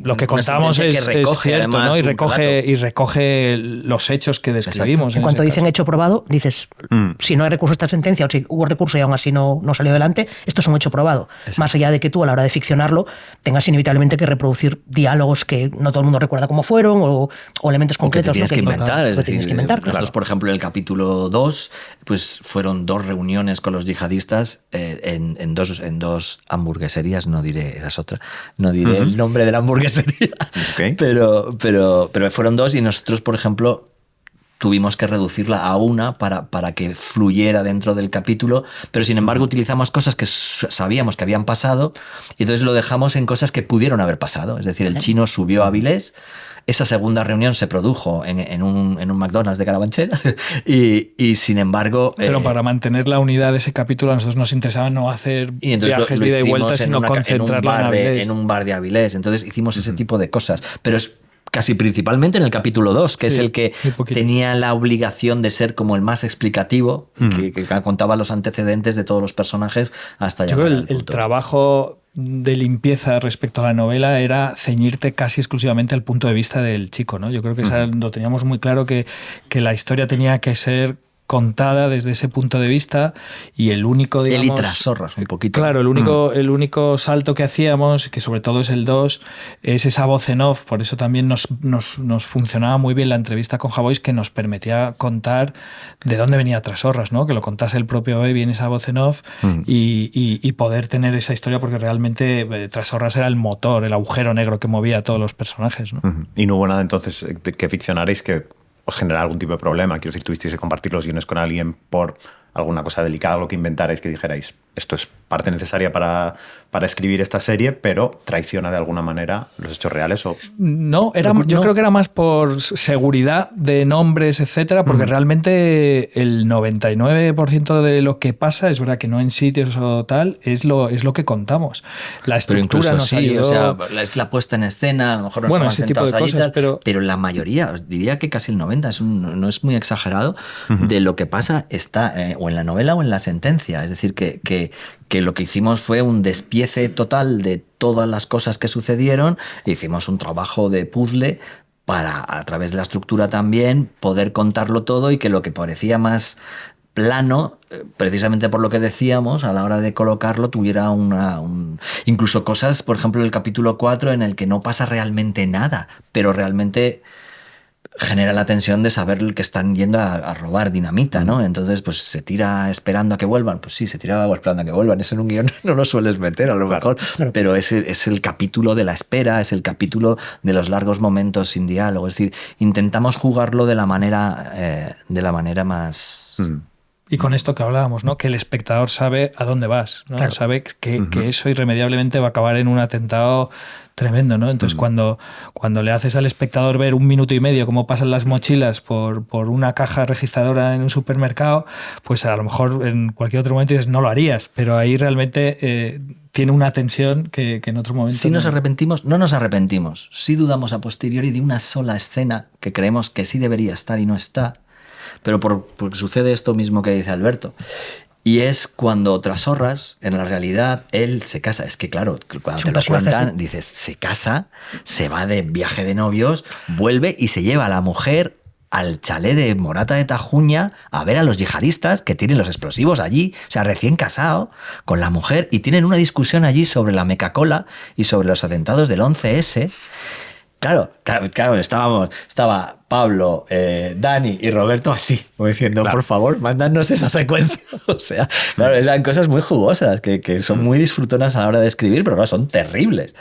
lo que contamos es cierto, ¿no? Y recoge los hechos que describimos. En cuanto dicen hecho probado, dices, si no hay recurso a esta sentencia o si hubo recurso y aún así no salió adelante, esto es un hecho probado. Exacto. Más allá de que tú a la hora de ficcionarlo tengas inevitablemente que reproducir diálogos que no todo el mundo recuerda cómo fueron o elementos concretos. O que te tienes que inventar. Es decir, nosotros, claro. Por ejemplo, en el capítulo 2 pues fueron 2 reuniones con los yihadistas en dos hamburgueserías, no diré, esa es otra, no diré el nombre de la hamburguesería, okay. pero fueron 2 y nosotros, por ejemplo, tuvimos que reducirla a una para que fluyera dentro del capítulo, pero sin embargo utilizamos cosas que sabíamos que habían pasado y entonces lo dejamos en cosas que pudieron haber pasado. Es decir, el chino subió a Avilés. Esa segunda reunión se produjo en un McDonald's de Carabanchel y sin embargo... Pero para mantener la unidad de ese capítulo a nosotros nos interesaba no hacer viajes de ida y vuelta, sino concentrarlo en Avilés. En un bar de Avilés. Entonces hicimos ese tipo de cosas. Pero es casi principalmente en el capítulo 2, que es el que tenía la obligación de ser como el más explicativo, que contaba los antecedentes de todos los personajes hasta llegar al punto. El trabajo de limpieza respecto a la novela era ceñirte casi exclusivamente al punto de vista del chico, ¿no? Yo creo que lo teníamos muy claro que la historia tenía que ser contada desde ese punto de vista y el único, digamos... Él y Trasorras, un poquito. Claro, el único salto que hacíamos, que sobre todo es el 2, es esa voz en off. Por eso también nos funcionaba muy bien la entrevista con Javois, que nos permitía contar de dónde venía Trasorras, ¿no? Que lo contase el propio Baby en esa voz en off y poder tener esa historia, porque realmente Trasorras era el motor, el agujero negro que movía a todos los personajes, ¿no? Y no hubo nada entonces que ficcionarais que os generara algún tipo de problema. Quiero decir, tuvisteis que compartir los guiones con alguien por alguna cosa delicada, algo que inventarais, que dijerais, esto es parte necesaria para escribir esta serie, pero traiciona de alguna manera los hechos reales. ¿O? No, yo creo que era más por seguridad de nombres, etcétera, porque realmente el 99% de lo que pasa, es verdad que no en sitios o tal, es lo que contamos. La estructura nos ayudó. O sea, es la puesta en escena, a lo mejor no estaban sentados allí, pero la mayoría, os diría que casi el 90%, no es muy exagerado, de lo que pasa está o en la novela o en la sentencia. Es decir, que lo que hicimos fue un despiece total de todas las cosas que sucedieron. Hicimos un trabajo de puzzle para, a través de la estructura también, poder contarlo todo y que lo que parecía más plano, precisamente por lo que decíamos, a la hora de colocarlo tuviera incluso cosas, por ejemplo, en el capítulo 4 en el que no pasa realmente nada, pero realmente genera la tensión de saber que están yendo a robar dinamita, ¿no? Entonces, pues se tira esperando a que vuelvan. Pues sí, se tira esperando a que vuelvan. Eso en un guión no lo sueles meter, a lo mejor. Claro. Pero es el capítulo de la espera, es el capítulo de los largos momentos sin diálogo. Es decir, intentamos jugarlo de la manera más Y con esto que hablábamos, ¿no? Que el espectador sabe a dónde vas, ¿no? Claro. Sabe que eso irremediablemente va a acabar en un atentado tremendo, ¿no? Entonces, cuando le haces al espectador ver 1 minuto y medio cómo pasan las mochilas por una caja registradora en un supermercado, pues a lo mejor en cualquier otro momento dices, no lo harías, pero ahí realmente tiene una tensión que en otro momento... Si nos arrepentimos, no nos arrepentimos. Si dudamos a posteriori de una sola escena que creemos que sí debería estar y no está, pero porque sucede esto mismo que dice Alberto. Y es cuando Trasorras, en la realidad, él se casa. Es que claro, cuando te lo cuentan, dices, se casa, se va de viaje de novios, vuelve y se lleva a la mujer al chalet de Morata de Tajuña a ver a los yihadistas que tienen los explosivos allí, o sea, recién casado con la mujer, y tienen una discusión allí sobre la Meca-Cola y sobre los atentados del 11S. Claro, estaba Pablo, Dani y Roberto así, como diciendo, por favor, mándanos esa secuencia. O sea, claro, eran cosas muy jugosas, que son muy disfrutonas a la hora de escribir, pero claro, son terribles.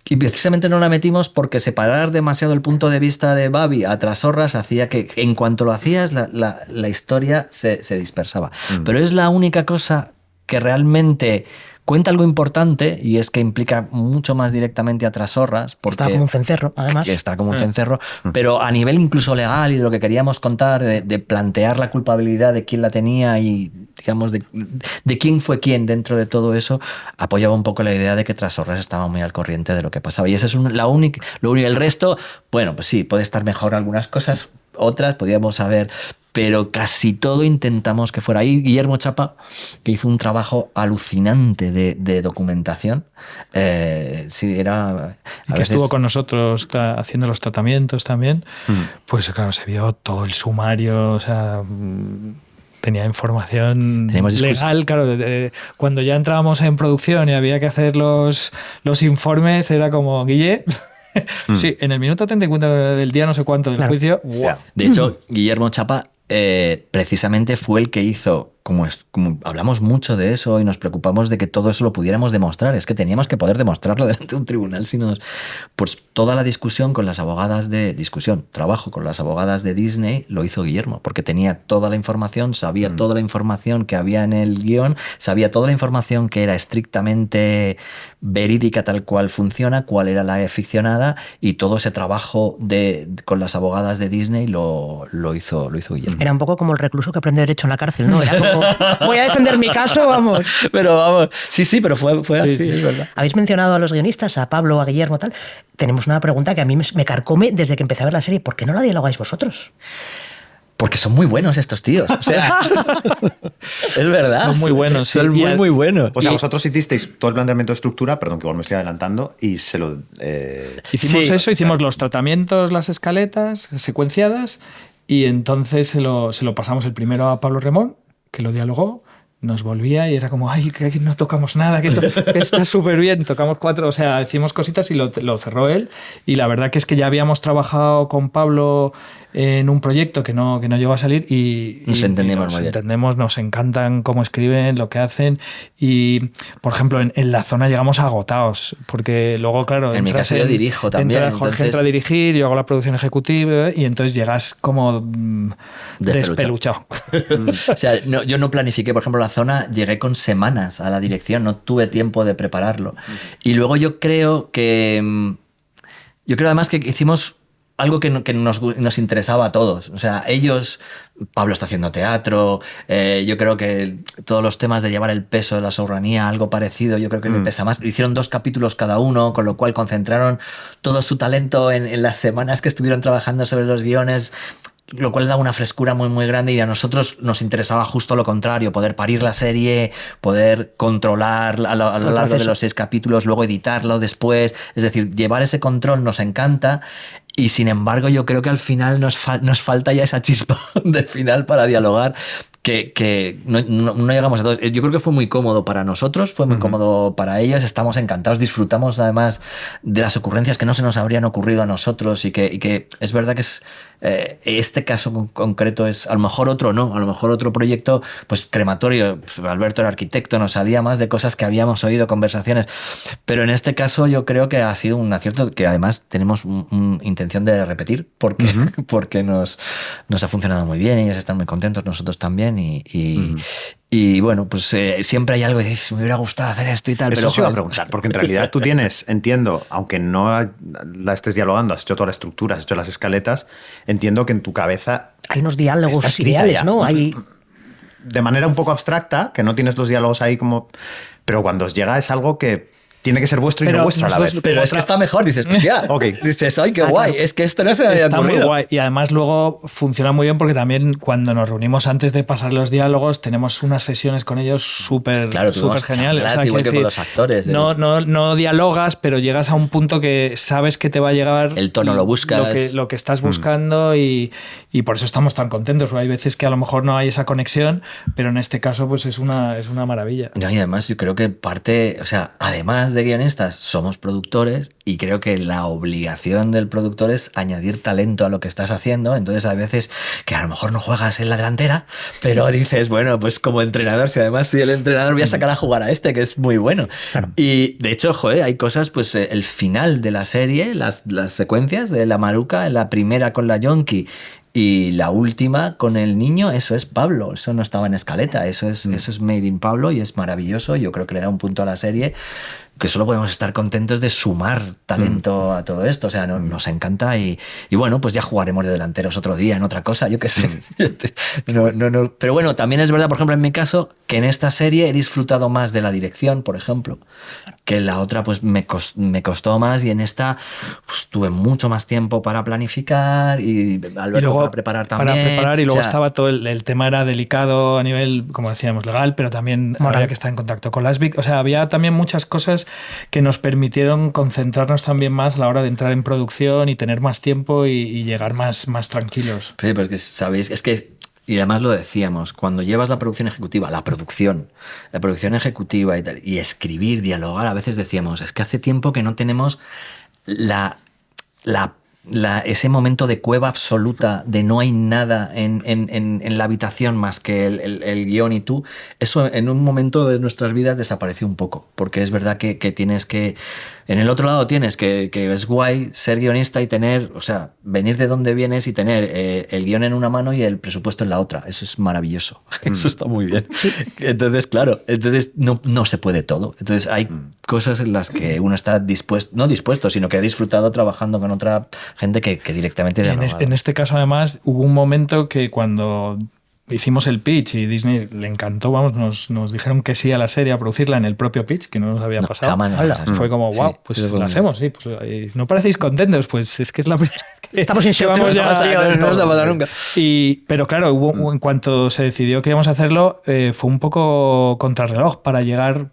Y precisamente no la metimos porque separar demasiado el punto de vista de Babi a Trasorras hacía que, en cuanto lo hacías, la historia se dispersaba. Pero es la única cosa que realmente... cuenta algo importante, y es que implica mucho más directamente a Trasorras. Porque está como un cencerro, además. Que está como un cencerro, pero a nivel incluso legal y de lo que queríamos contar, de plantear la culpabilidad de quién la tenía y, digamos, de quién fue quién dentro de todo eso, apoyaba un poco la idea de que Trasorras estaba muy al corriente de lo que pasaba. Y esa es lo único. El resto, bueno, pues sí, puede estar mejor algunas cosas, otras podríamos haber... pero casi todo intentamos que fuera. Ahí Guillermo Chapa, que hizo un trabajo alucinante de documentación. Sí, era... Y que estuvo con nosotros haciendo los tratamientos también. Pues claro, se vio todo el sumario, o sea... tenía información legal, claro. Cuando ya entrábamos en producción y había que hacer los informes, era como, Guille... Sí, en el minuto 34 del día no sé cuánto del juicio... ¡Wow! De hecho, Guillermo Chapa precisamente fue el que hizo, como hablamos mucho de eso y nos preocupamos de que todo eso lo pudiéramos demostrar, es que teníamos que poder demostrarlo delante de un tribunal, pues toda la discusión con las abogadas trabajo con las abogadas de Disney lo hizo Guillermo, porque tenía toda la información, sabía toda la información que había en el guión, sabía toda la información que era estrictamente verídica tal cual funciona, cuál era la ficcionada, y todo ese trabajo con las abogadas de Disney lo hizo Guillermo. Era un poco como el recluso que aprende derecho en la cárcel, ¿no? Era como, voy a defender mi caso, vamos. Pero vamos, sí, pero fue así, sí. Es verdad. Habéis mencionado a los guionistas, a Pablo, a Guillermo, tal. Tenemos una pregunta que a mí me carcome desde que empecé a ver la serie. ¿Por qué no la dialogáis vosotros? Porque son muy buenos estos tíos. O sea, es verdad. Son muy buenos. Son muy buenos. O sea, vosotros hicisteis todo el planteamiento de estructura, perdón, que igual me estoy adelantando, y se lo... Hicimos los tratamientos, las escaletas secuenciadas, y entonces se lo pasamos el primero a Pablo Remón, que lo dialogó, nos volvía y era como, ay, que no tocamos nada, que está súper bien, tocamos 4, o sea, hicimos cositas y lo cerró él. Y la verdad que es que ya habíamos trabajado con Pablo en un proyecto que no llegó a salir y nos entendemos, nos encantan cómo escriben, lo que hacen. Y, por ejemplo, en La Zona llegamos agotados, porque luego, claro, en mi caso yo dirijo también. Jorge entra a dirigir, yo hago la producción ejecutiva y entonces llegas como despeluchado. O sea, yo no planifiqué, por ejemplo, La Zona, llegué con semanas a la dirección, no tuve tiempo de prepararlo. Y luego yo creo además que hicimos algo que nos interesaba a todos. O sea, Pablo está haciendo teatro, yo creo que todos los temas de llevar el peso de la sobranía, algo parecido, yo creo que le pesa más. Hicieron 2 capítulos cada uno, con lo cual concentraron todo su talento en las semanas que estuvieron trabajando sobre los guiones, lo cual daba una frescura muy, muy grande, y a nosotros nos interesaba justo lo contrario, poder parir la serie, poder controlar a lo largo de los 6 capítulos, luego editarlo después. Es decir, llevar ese control nos encanta. Y sin embargo, yo creo que al final nos falta ya esa chispa de final para dialogar, que no llegamos a todos. Yo creo que fue muy cómodo para nosotros, fue muy cómodo para ellas, estamos encantados, disfrutamos además de las ocurrencias que no se nos habrían ocurrido a nosotros, y que es verdad que este caso concreto es, a lo mejor otro proyecto, pues Crematorio, pues Alberto era arquitecto, nos salía más de cosas que habíamos oído, conversaciones, pero en este caso yo creo que ha sido un acierto, que además tenemos intención de repetir, porque nos ha funcionado muy bien, ellos están muy contentos, nosotros también, bien y bueno, pues siempre hay algo de me hubiera gustado hacer esto y tal. Eso pero se iba a preguntar, porque en realidad tú tienes, entiendo, aunque no la estés dialogando, has hecho toda la estructura, has hecho las escaletas, entiendo que en tu cabeza hay unos diálogos está escrita ideales, ya, ¿no? Hay... de manera un poco abstracta, que no tienes los diálogos ahí como... Pero cuando os llega es algo que tiene que ser vuestro y no vuestro a la vez. Pero es que está mejor, dices, hostia, dices, ay, qué guay, claro. es que esto no se me había Está ocurrido. muy guay y además luego funciona muy bien porque también cuando nos reunimos antes de pasar los diálogos tenemos unas sesiones con ellos súper Claro, súper geniales. charlas, igual que con los actores. No dialogas, pero llegas a un punto que sabes que te va a llegar el tono lo buscas. lo que estás buscando y por eso estamos tan contentos. Hay veces que a lo mejor no hay esa conexión, pero en este caso pues es una maravilla. No, y además yo creo que parte, o sea, además de guionistas, somos productores y creo que la obligación del productor es añadir talento a lo que estás haciendo. Entonces hay veces que a lo mejor no juegas en la delantera, pero dices, bueno, pues como entrenador, si además soy el entrenador, voy a sacar a jugar a este, que es muy bueno. Claro. Y de hecho, joder, hay cosas, pues el final de la serie, las secuencias de la Maruca, la primera con la Yonki y la última con el niño, eso es Pablo, eso no estaba en escaleta, eso es made in Pablo y es maravilloso. Yo creo que le da un punto a la serie que solo podemos estar contentos de sumar talento a todo esto. O sea, nos encanta y bueno, pues ya jugaremos de delanteros otro día en otra cosa, yo qué sé. No. Pero bueno, también es verdad, por ejemplo, en mi caso, que en esta serie he disfrutado más de la dirección, por ejemplo, que en la otra pues me costó más y en esta pues, tuve mucho más tiempo para planificar y Alberto y luego, para preparar también. Para preparar y luego estaba todo el tema era delicado a nivel, como decíamos, legal, pero también había que estar en contacto con las víctimas. O sea, había también muchas cosas que nos permitieron concentrarnos también más a la hora de entrar en producción y tener más tiempo y llegar más tranquilos. Sí, porque sabéis, es que, y además lo decíamos, cuando llevas la producción ejecutiva y tal, y escribir, dialogar, a veces decíamos, es que hace tiempo que no tenemos ese momento de cueva absoluta, de no hay nada en la habitación más que el guión y tú. Eso en un momento de nuestras vidas desapareció un poco, porque es verdad que tienes que... En el otro lado tienes que es guay ser guionista y tener, o sea, venir de donde vienes y tener el guión en una mano y el presupuesto en la otra. Eso es maravilloso. Eso está muy bien. Sí. Entonces, claro, no se puede todo. Entonces hay cosas en las que uno está no dispuesto, sino que ha disfrutado trabajando con otra gente que directamente... En este caso, además, hubo un momento que cuando hicimos el pitch y Disney le encantó, nos dijeron que sí a la serie, a producirla en el propio pitch, que no nos había pasado. Fue como, wow, pues la hacemos, sí. Pues, ¿no parecéis contentos? Pues es que es la primera vez que estamos en shock, no nos ha pasado nunca. Pero claro, en cuanto se decidió que íbamos a hacerlo, fue un poco contrarreloj para llegar...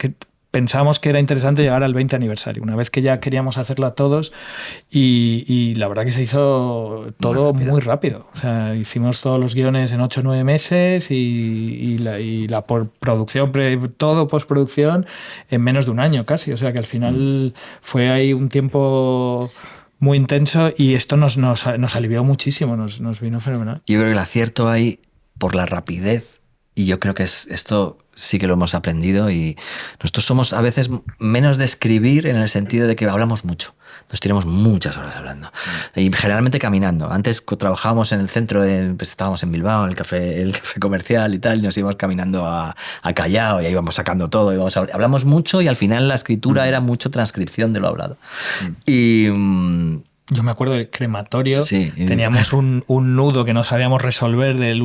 Pensábamos que era interesante llegar al 20 aniversario, una vez que ya queríamos hacerlo a todos y la verdad que se hizo todo muy rápido. O sea, hicimos todos los guiones en 8 o 9 meses y la producción, todo postproducción en menos de un año casi. O sea que al final fue ahí un tiempo muy intenso y esto nos alivió muchísimo, nos vino fenomenal. Yo creo que el acierto ahí por la rapidez y yo creo que esto... sí que lo hemos aprendido y nosotros somos a veces menos de escribir en el sentido de que hablamos mucho. Nos tiramos muchas horas hablando y generalmente caminando. Antes trabajábamos en el centro, pues estábamos en Bilbao, en el café comercial y tal, y nos íbamos caminando a Callao y ahí íbamos sacando todo. Hablamos mucho y al final la escritura era mucho transcripción de lo hablado. Y... yo me acuerdo del crematorio, teníamos un nudo que no sabíamos resolver del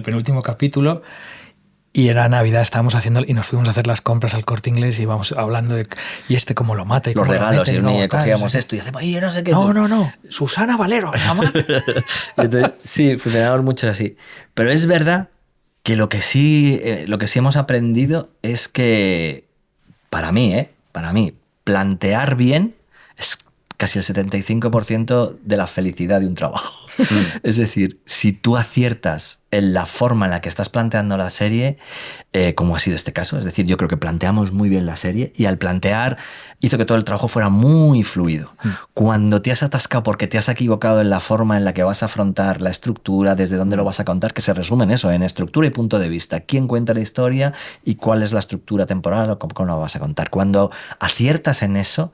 penúltimo capítulo. Y era Navidad, estábamos haciendo y nos fuimos a hacer las compras al Corte Inglés y íbamos hablando de y este cómo lo mata y los cómo regalos lo mete, y cogíamos esto y hacemos yo no sé qué. No, Susana Valero, Entonces, sí, funcionamos mucho así. Pero es verdad que lo que sí hemos aprendido es que para mí, plantear bien es casi el 75% de la felicidad de un trabajo. Es decir, si tú aciertas en la forma en la que estás planteando la serie, como ha sido este caso, es decir, yo creo que planteamos muy bien la serie y al plantear hizo que todo el trabajo fuera muy fluido. Cuando te has atascado porque te has equivocado en la forma en la que vas a afrontar la estructura, desde dónde lo vas a contar, que se resume en eso, en estructura y punto de vista. ¿Quién cuenta la historia y cuál es la estructura temporal o cómo lo vas a contar? Cuando aciertas en eso,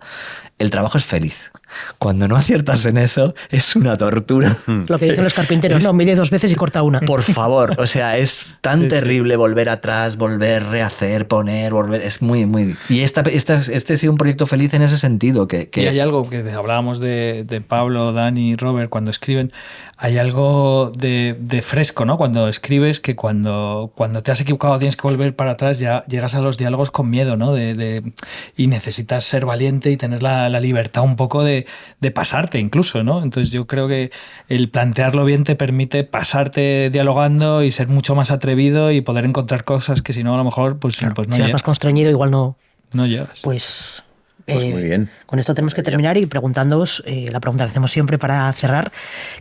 el trabajo es feliz. Cuando no aciertas en eso, es una tortura. Lo que dicen los carpinteros, mide 2 veces y corta una. Por favor, o sea, es tan terrible volver atrás, volver, rehacer, poner, volver, es muy, muy... Y este ha sido un proyecto feliz en ese sentido. Y hay algo que hablábamos de Pablo, Dani, Robert, cuando escriben, hay algo de fresco, ¿no? Cuando escribes, que cuando te has equivocado tienes que volver para atrás, ya llegas a los diálogos con miedo, ¿no? Y necesitas ser valiente y tener la libertad un poco de pasarte incluso, ¿no? Entonces yo creo que el plantearlo bien te permite pasarte dialogando y ser mucho más atrevido y poder encontrar cosas que si no a lo mejor pues no si eres más constreñido igual no llegas. Pues muy bien. Con esto tenemos que terminar y preguntándoos la pregunta que hacemos siempre para cerrar,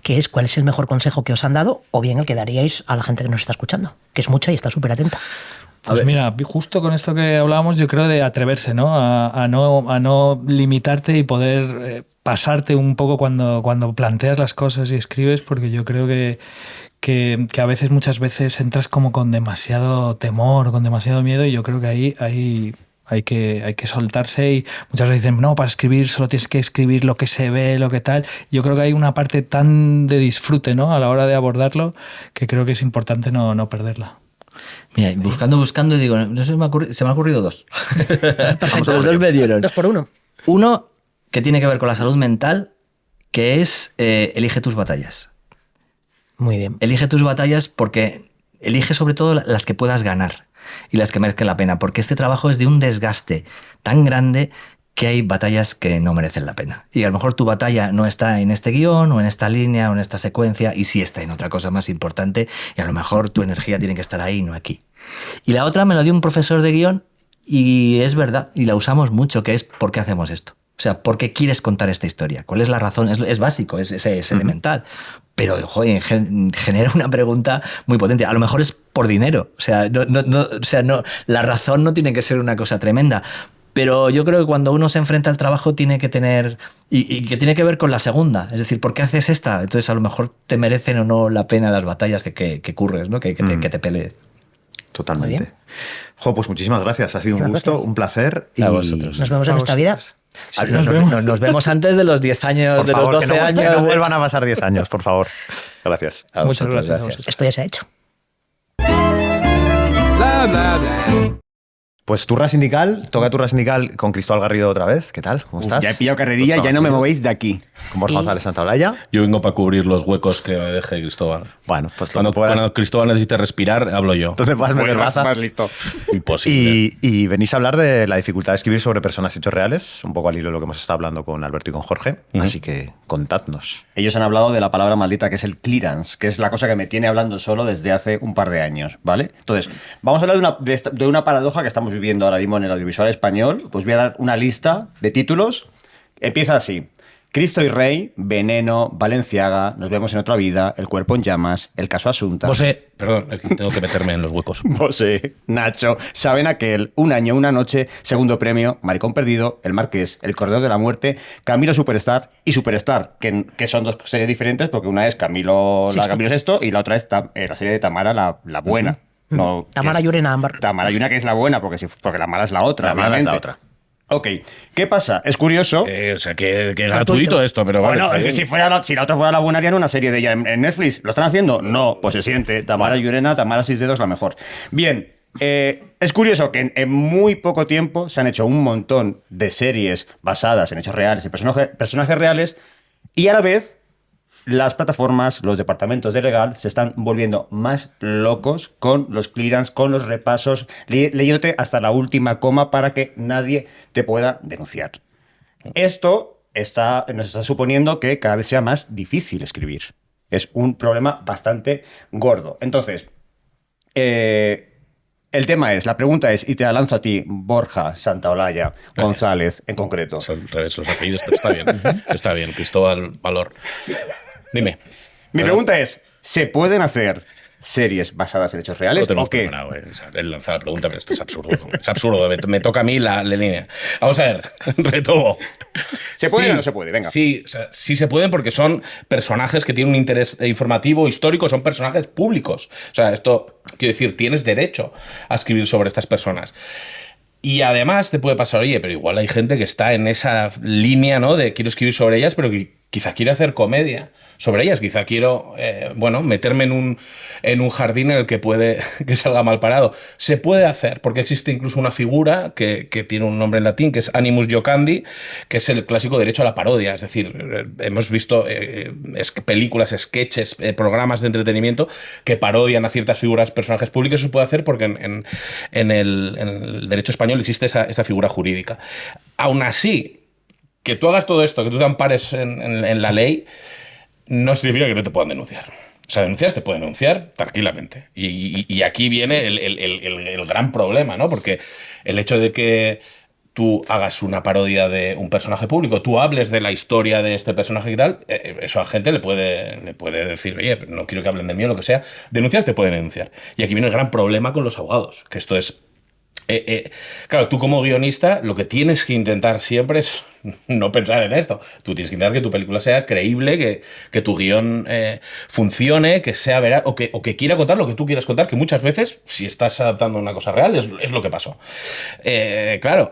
que es ¿cuál es el mejor consejo que os han dado o bien el que daríais a la gente que nos está escuchando? Que es mucha y está súper atenta. Pues mira, justo con esto que hablábamos, yo creo de atreverse, ¿no? A no limitarte y poder pasarte un poco cuando planteas las cosas y escribes, porque yo creo que a veces, muchas veces entras como con demasiado temor, con demasiado miedo, y yo creo que ahí hay que soltarse, y muchas veces dicen, no, para escribir solo tienes que escribir lo que se ve, lo que tal. Yo creo que hay una parte tan de disfrute, ¿no? A la hora de abordarlo, que creo que es importante no perderla. Mira, buscando, digo, no sé, se me han ocurrido dos. Perfecto. Los dos me dieron. 2 por 1. Uno, que tiene que ver con la salud mental, que es elige tus batallas. Muy bien. Elige tus batallas porque elige sobre todo las que puedas ganar y las que merezcan la pena, porque este trabajo es de un desgaste tan grande que hay batallas que no merecen la pena. Y a lo mejor tu batalla no está en este guión o en esta línea o en esta secuencia, y sí está en otra cosa más importante, y a lo mejor tu energía tiene que estar ahí, no aquí. Y la otra me lo dio un profesor de guión, y es verdad, y la usamos mucho, que es ¿por qué hacemos esto? O sea, ¿por qué quieres contar esta historia? ¿Cuál es la razón? Es básico, es elemental. Pero, joder, genera una pregunta muy potente. A lo mejor es por dinero. O sea, la razón no tiene que ser una cosa tremenda. Pero yo creo que cuando uno se enfrenta al trabajo tiene que tener... Y que tiene que ver con la segunda. Es decir, ¿por qué haces esta? Entonces, a lo mejor te merecen o no la pena las batallas que curres, ¿no? Que te pelees. Totalmente. Jo, pues muchísimas gracias. Ha sido un gusto, un placer. A vosotros. Nos vemos en esta vida. Sí, nos vemos antes de los 10 años, por de favor, los 12 años. Que no vuelvan a pasar 10 años, por favor. Gracias. Muchas gracias. Esto ya se ha hecho. Pues turra sindical, toca turra sindical con Cristóbal Garrido otra vez. ¿Qué tal? ¿Cómo estás? Ya he pillado carrerilla, ya no me movéis de aquí. Con Borja González Santaolalla. Yo vengo para cubrir los huecos que me deje Cristóbal. Bueno, pues cuando Cristóbal necesite respirar, hablo yo. Entonces vas a meter baza. Más listo. Imposible. Y venís a hablar de la dificultad de escribir sobre personas hechos reales, un poco al hilo de lo que hemos estado hablando con Alberto y con Jorge. Así que contadnos. Ellos han hablado de la palabra maldita, que es el clearance, que es la cosa que me tiene hablando solo desde hace un par de años, ¿vale? Entonces, vamos a hablar de una paradoja que estamos viviendo ahora mismo en el audiovisual español. Pues voy a dar una lista de títulos. Empieza así: Cristo y Rey, Veneno, Valenciaga, Nos vemos en otra vida, El cuerpo en llamas, El caso Asunta. José, perdón, tengo que meterme en los huecos. José, Nacho, Saben aquel, Un año, una noche, Segundo premio, Maricón perdido, El Marqués, El corredor de la muerte, Camilo Superstar y Superstar, que son dos series diferentes, porque una es Camilo Sexto y la otra es la serie de Tamara, la buena. No, Tamara Yurena Ámbar. Tamara Yurena, que es la buena, porque la mala es la otra. La mala es la otra. Ok, ¿qué pasa? Es curioso. O sea, que gratuito esto, pero vale. Bueno, es que si la otra fuera la buena, harían una serie de ella en Netflix. ¿Lo están haciendo? No, pues se siente. Tamara Yurena, Tamara 6 dedos, la mejor. Bien, es curioso que en muy poco tiempo se han hecho un montón de series basadas en hechos reales, en personajes reales, y a la vez las plataformas, los departamentos de legal se están volviendo más locos con los clearance, con los repasos, leyéndote hasta la última coma para que nadie te pueda denunciar. Esto nos está suponiendo que cada vez sea más difícil escribir. Es un problema bastante gordo. Entonces, la pregunta es, y te la lanzo a ti, Borja Santaolalla, González en concreto. Es al revés los apellidos, pero está bien. Está bien, Cristóbal Valor. Dime. Mi pregunta es, ¿se pueden hacer series basadas en hechos reales no o qué? Él lanza la pregunta, pero esto es absurdo. Es absurdo, me toca a mí la línea. Vamos a ver, retomo. ¿Se puede o no se puede? Venga. Sí, sí se pueden porque son personajes que tienen un interés informativo, histórico, son personajes públicos. O sea, esto, quiero decir, tienes derecho a escribir sobre estas personas. Y además te puede pasar, oye, pero igual hay gente que está en esa línea, ¿no? De quiero escribir sobre ellas, pero que quizá quiero hacer comedia sobre ellas, quizá quiero, meterme en un jardín en el que puede que salga mal parado. Se puede hacer, porque existe incluso una figura que tiene un nombre en latín, que es animus jocandi, que es el clásico derecho a la parodia. Es decir, hemos visto películas, sketches, programas de entretenimiento que parodian a ciertas figuras, personajes públicos. Eso se puede hacer porque en el derecho español existe esta figura jurídica. Aún así, que tú hagas todo esto, que tú te ampares en la ley, no significa que no te puedan denunciar. O sea, denunciar te pueden denunciar tranquilamente. Y aquí viene el gran problema, ¿no? Porque el hecho de que tú hagas una parodia de un personaje público, tú hables de la historia de este personaje y tal, eso a gente le puede decir, oye, no quiero que hablen de mí o lo que sea. Denunciar te pueden denunciar. Y aquí viene el gran problema con los abogados, que esto es... claro, tú como guionista lo que tienes que intentar siempre es no pensar en esto. Tú tienes que intentar que tu película sea creíble, que tu guión funcione, que sea veraz, o que quiera contar lo que tú quieras contar, que muchas veces, si estás adaptando una cosa real, es lo que pasó. Claro,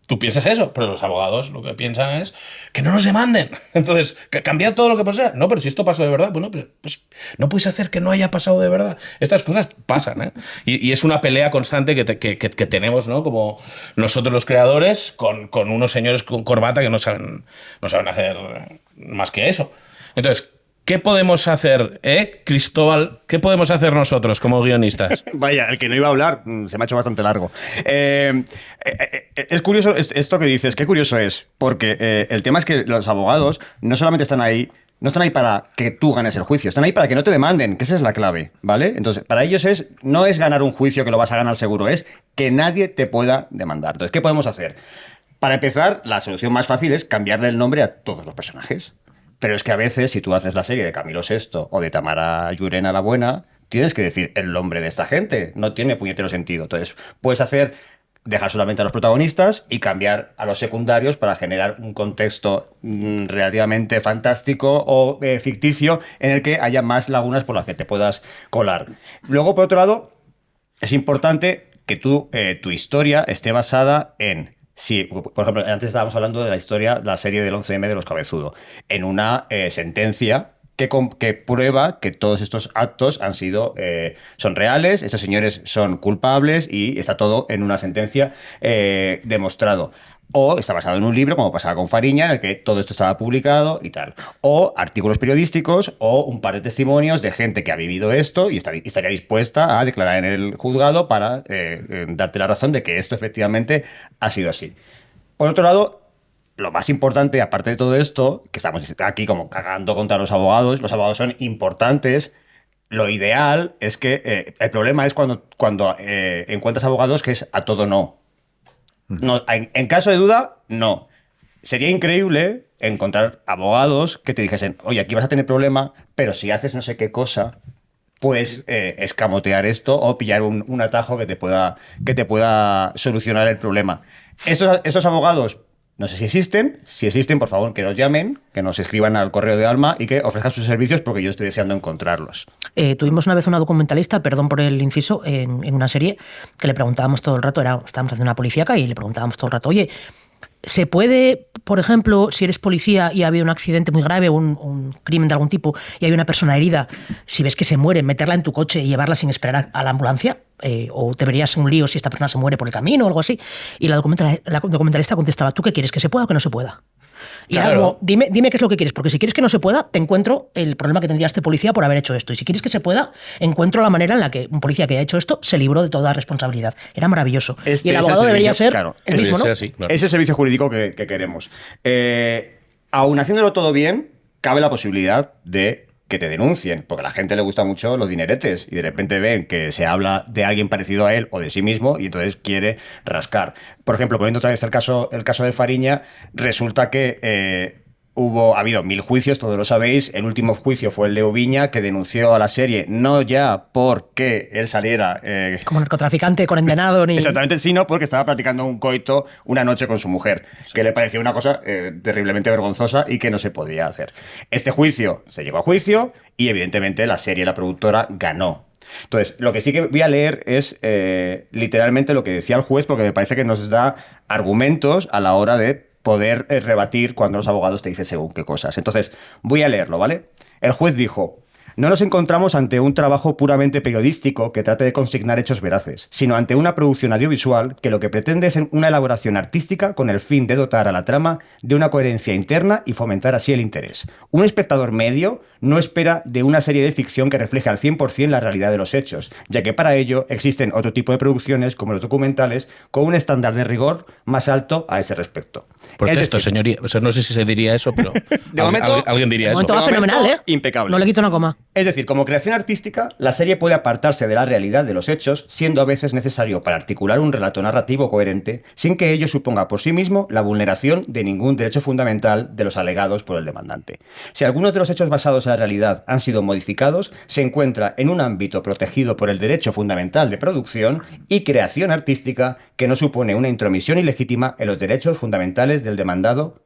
tú piensas eso, pero los abogados lo que piensan es que no nos demanden. Entonces, cambiar todo lo que pasa. No, pero si esto pasó de verdad, bueno, pues no puedes hacer que no haya pasado de verdad. Estas cosas pasan, ¿eh? Y es una pelea constante que tenemos, ¿no? Como nosotros los creadores con unos señores con corbata que no saben hacer más que eso. Entonces, ¿qué podemos hacer, Cristóbal? ¿Qué podemos hacer nosotros como guionistas? Vaya, el que no iba a hablar se me ha hecho bastante largo. Es curioso esto que dices, qué curioso es, porque el tema es que los abogados no solamente están ahí, no están ahí para que tú ganes el juicio, están ahí para que no te demanden, que esa es la clave, ¿vale? Entonces, para ellos no es ganar un juicio que lo vas a ganar seguro, es que nadie te pueda demandar. Entonces, ¿qué podemos hacer? Para empezar, la solución más fácil es cambiarle el nombre a todos los personajes. Pero es que a veces, si tú haces la serie de Camilo VI o de Tamara Llurena la Buena, tienes que decir el nombre de esta gente. No tiene puñetero sentido. Entonces, puedes dejar solamente a los protagonistas y cambiar a los secundarios para generar un contexto relativamente fantástico o ficticio en el que haya más lagunas por las que te puedas colar. Luego, por otro lado, es importante que tu historia esté basada en... Sí, por ejemplo, antes estábamos hablando de la serie del 11M de los Cabezudo, en una sentencia que prueba que todos estos actos son reales, estos señores son culpables y está todo en una sentencia demostrado. O está basado en un libro, como pasaba con Fariña, en el que todo esto estaba publicado y tal. O artículos periodísticos o un par de testimonios de gente que ha vivido esto y estaría dispuesta a declarar en el juzgado para darte la razón de que esto efectivamente ha sido así. Por otro lado, lo más importante, aparte de todo esto, que estamos aquí como cagando contra los abogados son importantes. Lo ideal es que el problema es cuando encuentras abogados que es a todo no. No, en caso de duda, no. Sería increíble encontrar abogados que te dijesen, oye, aquí vas a tener problema, pero si haces no sé qué cosa, puedes escamotear esto o pillar un atajo que te pueda solucionar el problema. Estos abogados, no sé si existen. Si existen, por favor, que nos llamen, que nos escriban al correo de Alma y que ofrezcan sus servicios porque yo estoy deseando encontrarlos. Tuvimos una vez una documentalista, perdón por el inciso, en una serie que le preguntábamos todo el rato, estábamos haciendo una policíaca y le preguntábamos todo el rato, oye, ¿se puede, por ejemplo, si eres policía y ha habido un accidente muy grave, un crimen de algún tipo, y hay una persona herida, si ves que se muere, meterla en tu coche y llevarla sin esperar a la ambulancia? ¿O te verías en un lío si esta persona se muere por el camino o algo así? Y la documentalista contestaba, ¿tú qué quieres, que se pueda o que no se pueda? Y claro. Era como, dime qué es lo que quieres, porque si quieres que no se pueda, te encuentro el problema que tendría este policía por haber hecho esto. Y si quieres que se pueda, encuentro la manera en la que un policía que haya hecho esto se libró de toda responsabilidad. Era maravilloso. Y el abogado debería ser el mismo, ¿no? Así, claro. Ese servicio jurídico que queremos. Aún haciéndolo todo bien, cabe la posibilidad de que te denuncien, porque a la gente le gusta mucho los dineretes y de repente ven que se habla de alguien parecido a él o de sí mismo y entonces quiere rascar. Por ejemplo, poniendo otra vez el caso de Fariña, resulta que ha habido 1000 juicios, todos lo sabéis. El último juicio fue el de Ubiña, que denunció a la serie no ya porque él saliera como narcotraficante condenado ni... Exactamente, sino porque estaba practicando un coito una noche con su mujer, que le parecía una cosa terriblemente vergonzosa y que no se podía hacer. Este juicio se llevó a juicio y evidentemente la serie, la productora, ganó. Entonces, lo que sí que voy a leer es literalmente lo que decía el juez, porque me parece que nos da argumentos a la hora de poder rebatir cuando los abogados te dicen según qué cosas. Entonces, voy a leerlo, ¿vale? El juez dijo: no nos encontramos ante un trabajo puramente periodístico que trate de consignar hechos veraces, sino ante una producción audiovisual que lo que pretende es una elaboración artística con el fin de dotar a la trama de una coherencia interna y fomentar así el interés. Un espectador medio no espera de una serie de ficción que refleje al 100% la realidad de los hechos, ya que para ello existen otro tipo de producciones, como los documentales, con un estándar de rigor más alto a ese respecto. Protesto, señoría. O sea, no sé si se diría eso, pero De momento- alguien diría De eso. momento va fenomenal, ¿eh? Impecable. No le quito una coma. Es decir, como creación artística, la serie puede apartarse de la realidad de los hechos, siendo a veces necesario para articular un relato narrativo coherente, sin que ello suponga por sí mismo la vulneración de ningún derecho fundamental de los alegados por el demandante. Si algunos de los hechos basados en la realidad han sido modificados, se encuentra en un ámbito protegido por el derecho fundamental de producción y creación artística que no supone una intromisión ilegítima en los derechos fundamentales del demandado.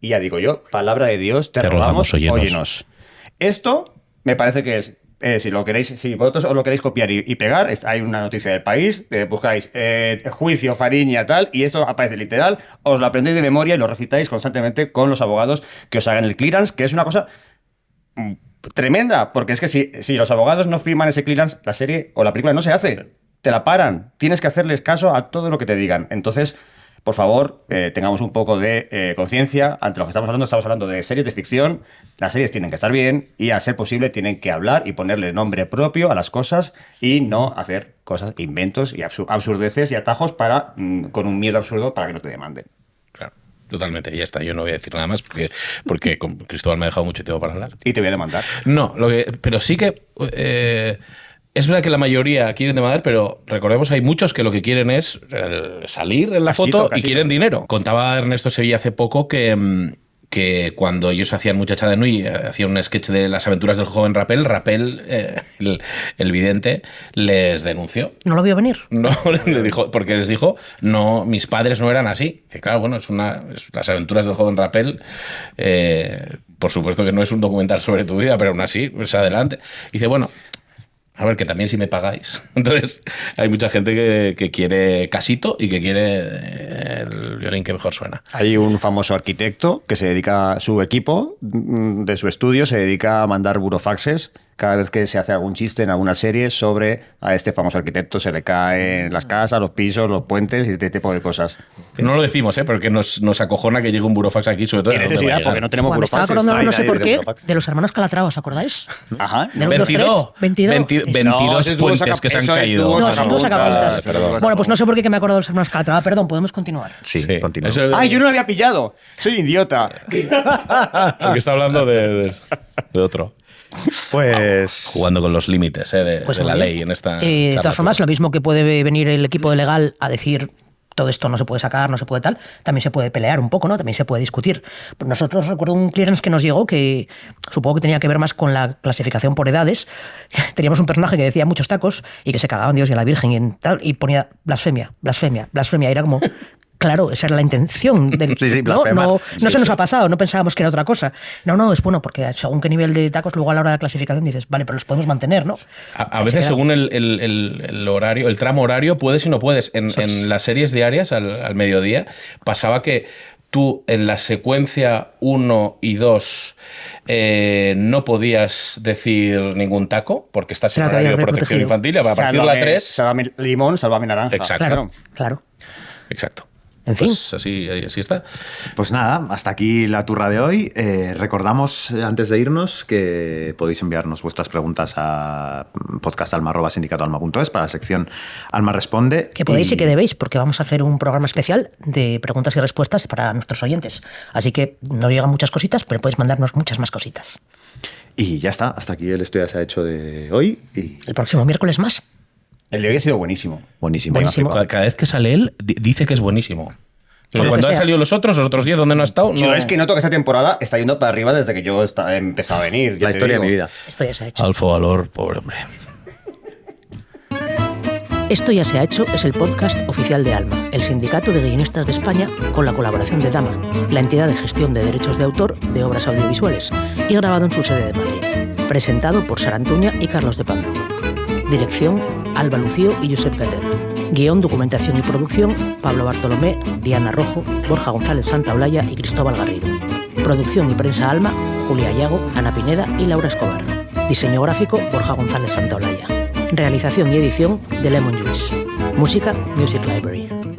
Y ya digo yo, palabra de Dios, te rogamos, óyenos. Esto me parece que es, si vosotros os lo queréis copiar y pegar, hay una noticia del País, buscáis juicio, Fariña, tal, y esto aparece literal, os lo aprendéis de memoria y lo recitáis constantemente con los abogados que os hagan el clearance, que es una cosa tremenda, porque es que si los abogados no firman ese clearance, la serie o la película no se hace, te la paran, tienes que hacerles caso a todo lo que te digan. Entonces, por favor, tengamos un poco de conciencia ante lo que estamos hablando de series de ficción. Las series tienen que estar bien y, a ser posible, tienen que hablar y ponerle nombre propio a las cosas y no hacer cosas, inventos y absurdeces y atajos con un miedo absurdo para que no te demanden. Claro, totalmente. Ya está. Yo no voy a decir nada más porque con Cristóbal me ha dejado mucho tiempo para hablar. Y te voy a demandar. No, pero sí que... es verdad que la mayoría quieren demandar, pero recordemos, hay muchos que lo que quieren es salir en la foto y quieren dinero. Contaba Ernesto Sevilla hace poco que cuando ellos hacían Muchacha de Nui, hacían un sketch de las aventuras del joven Rapel, el vidente, les denunció. ¿No lo vio venir? No, porque les dijo, no, mis padres no eran así. Que claro, bueno, es las aventuras del joven Rapel. Por supuesto que no es un documental sobre tu vida, pero aún así, pues adelante. Y dice, bueno, a ver, que también si me pagáis. Entonces, hay mucha gente que quiere casito y que quiere el violín que mejor suena. Hay un famoso arquitecto que se dedica, su equipo de su estudio se dedica a mandar burofaxes cada vez que se hace algún chiste en alguna serie sobre a este famoso arquitecto se le caen las casas, los pisos, los puentes y este tipo de cosas. No lo decimos, porque nos acojona que llegue un burofax aquí, sobre todo. ¿Qué necesidad? Porque no tenemos Me estaba burofaxes. acordando, no sé por qué, burofax. de los hermanos Calatrava, ¿os acordáis? Ajá. De los 22 22 No, puentes que se han caído. No, dúos son dos sacapuntas. Perdón. Bueno, pues no sé por qué que me acuerdo de los hermanos Calatrava. Perdón, podemos continuar. Sí, continúa. ¡Ay, yo no lo había pillado! ¡Soy idiota! Porque está hablando de otro. Pues... Jugando con los límites de Pues la muy ley bien. en esta. De charla. todas formas, lo mismo que puede venir el equipo de legal a decir todo esto no se puede sacar, no se puede tal, también se puede pelear un poco, ¿no? También se puede discutir. Nosotros recuerdo un clearance que nos llegó que supongo que tenía que ver más con la clasificación por edades. Teníamos un personaje que decía muchos tacos y que se cagaba en Dios y en la Virgen y en tal, y ponía blasfemia, blasfemia, blasfemia. Era como... Claro, esa era la intención. Sí, ¿no? blasfema. No Sí, se nos sí. ha pasado, no pensábamos que era otra cosa. No, es bueno, porque según qué nivel de tacos, luego a la hora de la clasificación dices, vale, pero los podemos mantener, ¿no? A veces, según el horario, el tramo horario, puedes y no puedes. En las series diarias, al mediodía, pasaba que tú en la secuencia 1 y 2 no podías decir ningún taco, porque estás en Claro, horario de todavía protección protegido. infantil. A partir de la 3... Sálvame limón, sálvame naranja. Exacto. Claro. Exacto. En fin. Pues así está. Pues nada, hasta aquí la turra de hoy. Recordamos, antes de irnos, que podéis enviarnos vuestras preguntas a podcastalma@sindicatoalma.es para la sección Alma Responde. Que podéis y que debéis, porque vamos a hacer un programa especial de preguntas y respuestas para nuestros oyentes. Así que nos llegan muchas cositas, pero podéis mandarnos muchas más cositas. Y ya está, hasta aquí el Esto Ya Se Ha Hecho de hoy. Y El próximo miércoles más. El de hoy ha sido buenísimo. buenísimo. Buenísimo. Cada vez que sale él, dice que es buenísimo. Pero lo cuando que han sea. salido los otros 10, ¿dónde no ha estado? Yo No. es que noto que esta temporada está yendo para arriba desde que yo he empezado a venir. ya La te historia de digo. mi vida. Esto ya se ha hecho. Alfa Valor, pobre hombre. Esto ya se ha hecho es el podcast oficial de Alma, el sindicato de guionistas de España, con la colaboración de Dama, la entidad de gestión de derechos de autor de obras audiovisuales, y grabado en su sede de Madrid. Presentado por Sara Antuña y Carlos de Pablo. Dirección, Alba Lucío y Josep Catel. Guión, documentación y producción, Pablo Bartolomé, Diana Rojo, Borja González Santaolalla y Cristóbal Garrido. Producción y prensa Alma, Julia Ayago, Ana Pineda y Laura Escobar. Diseño gráfico, Borja González Santaolalla. Realización y edición de Lemon Juice. Música, Music Library.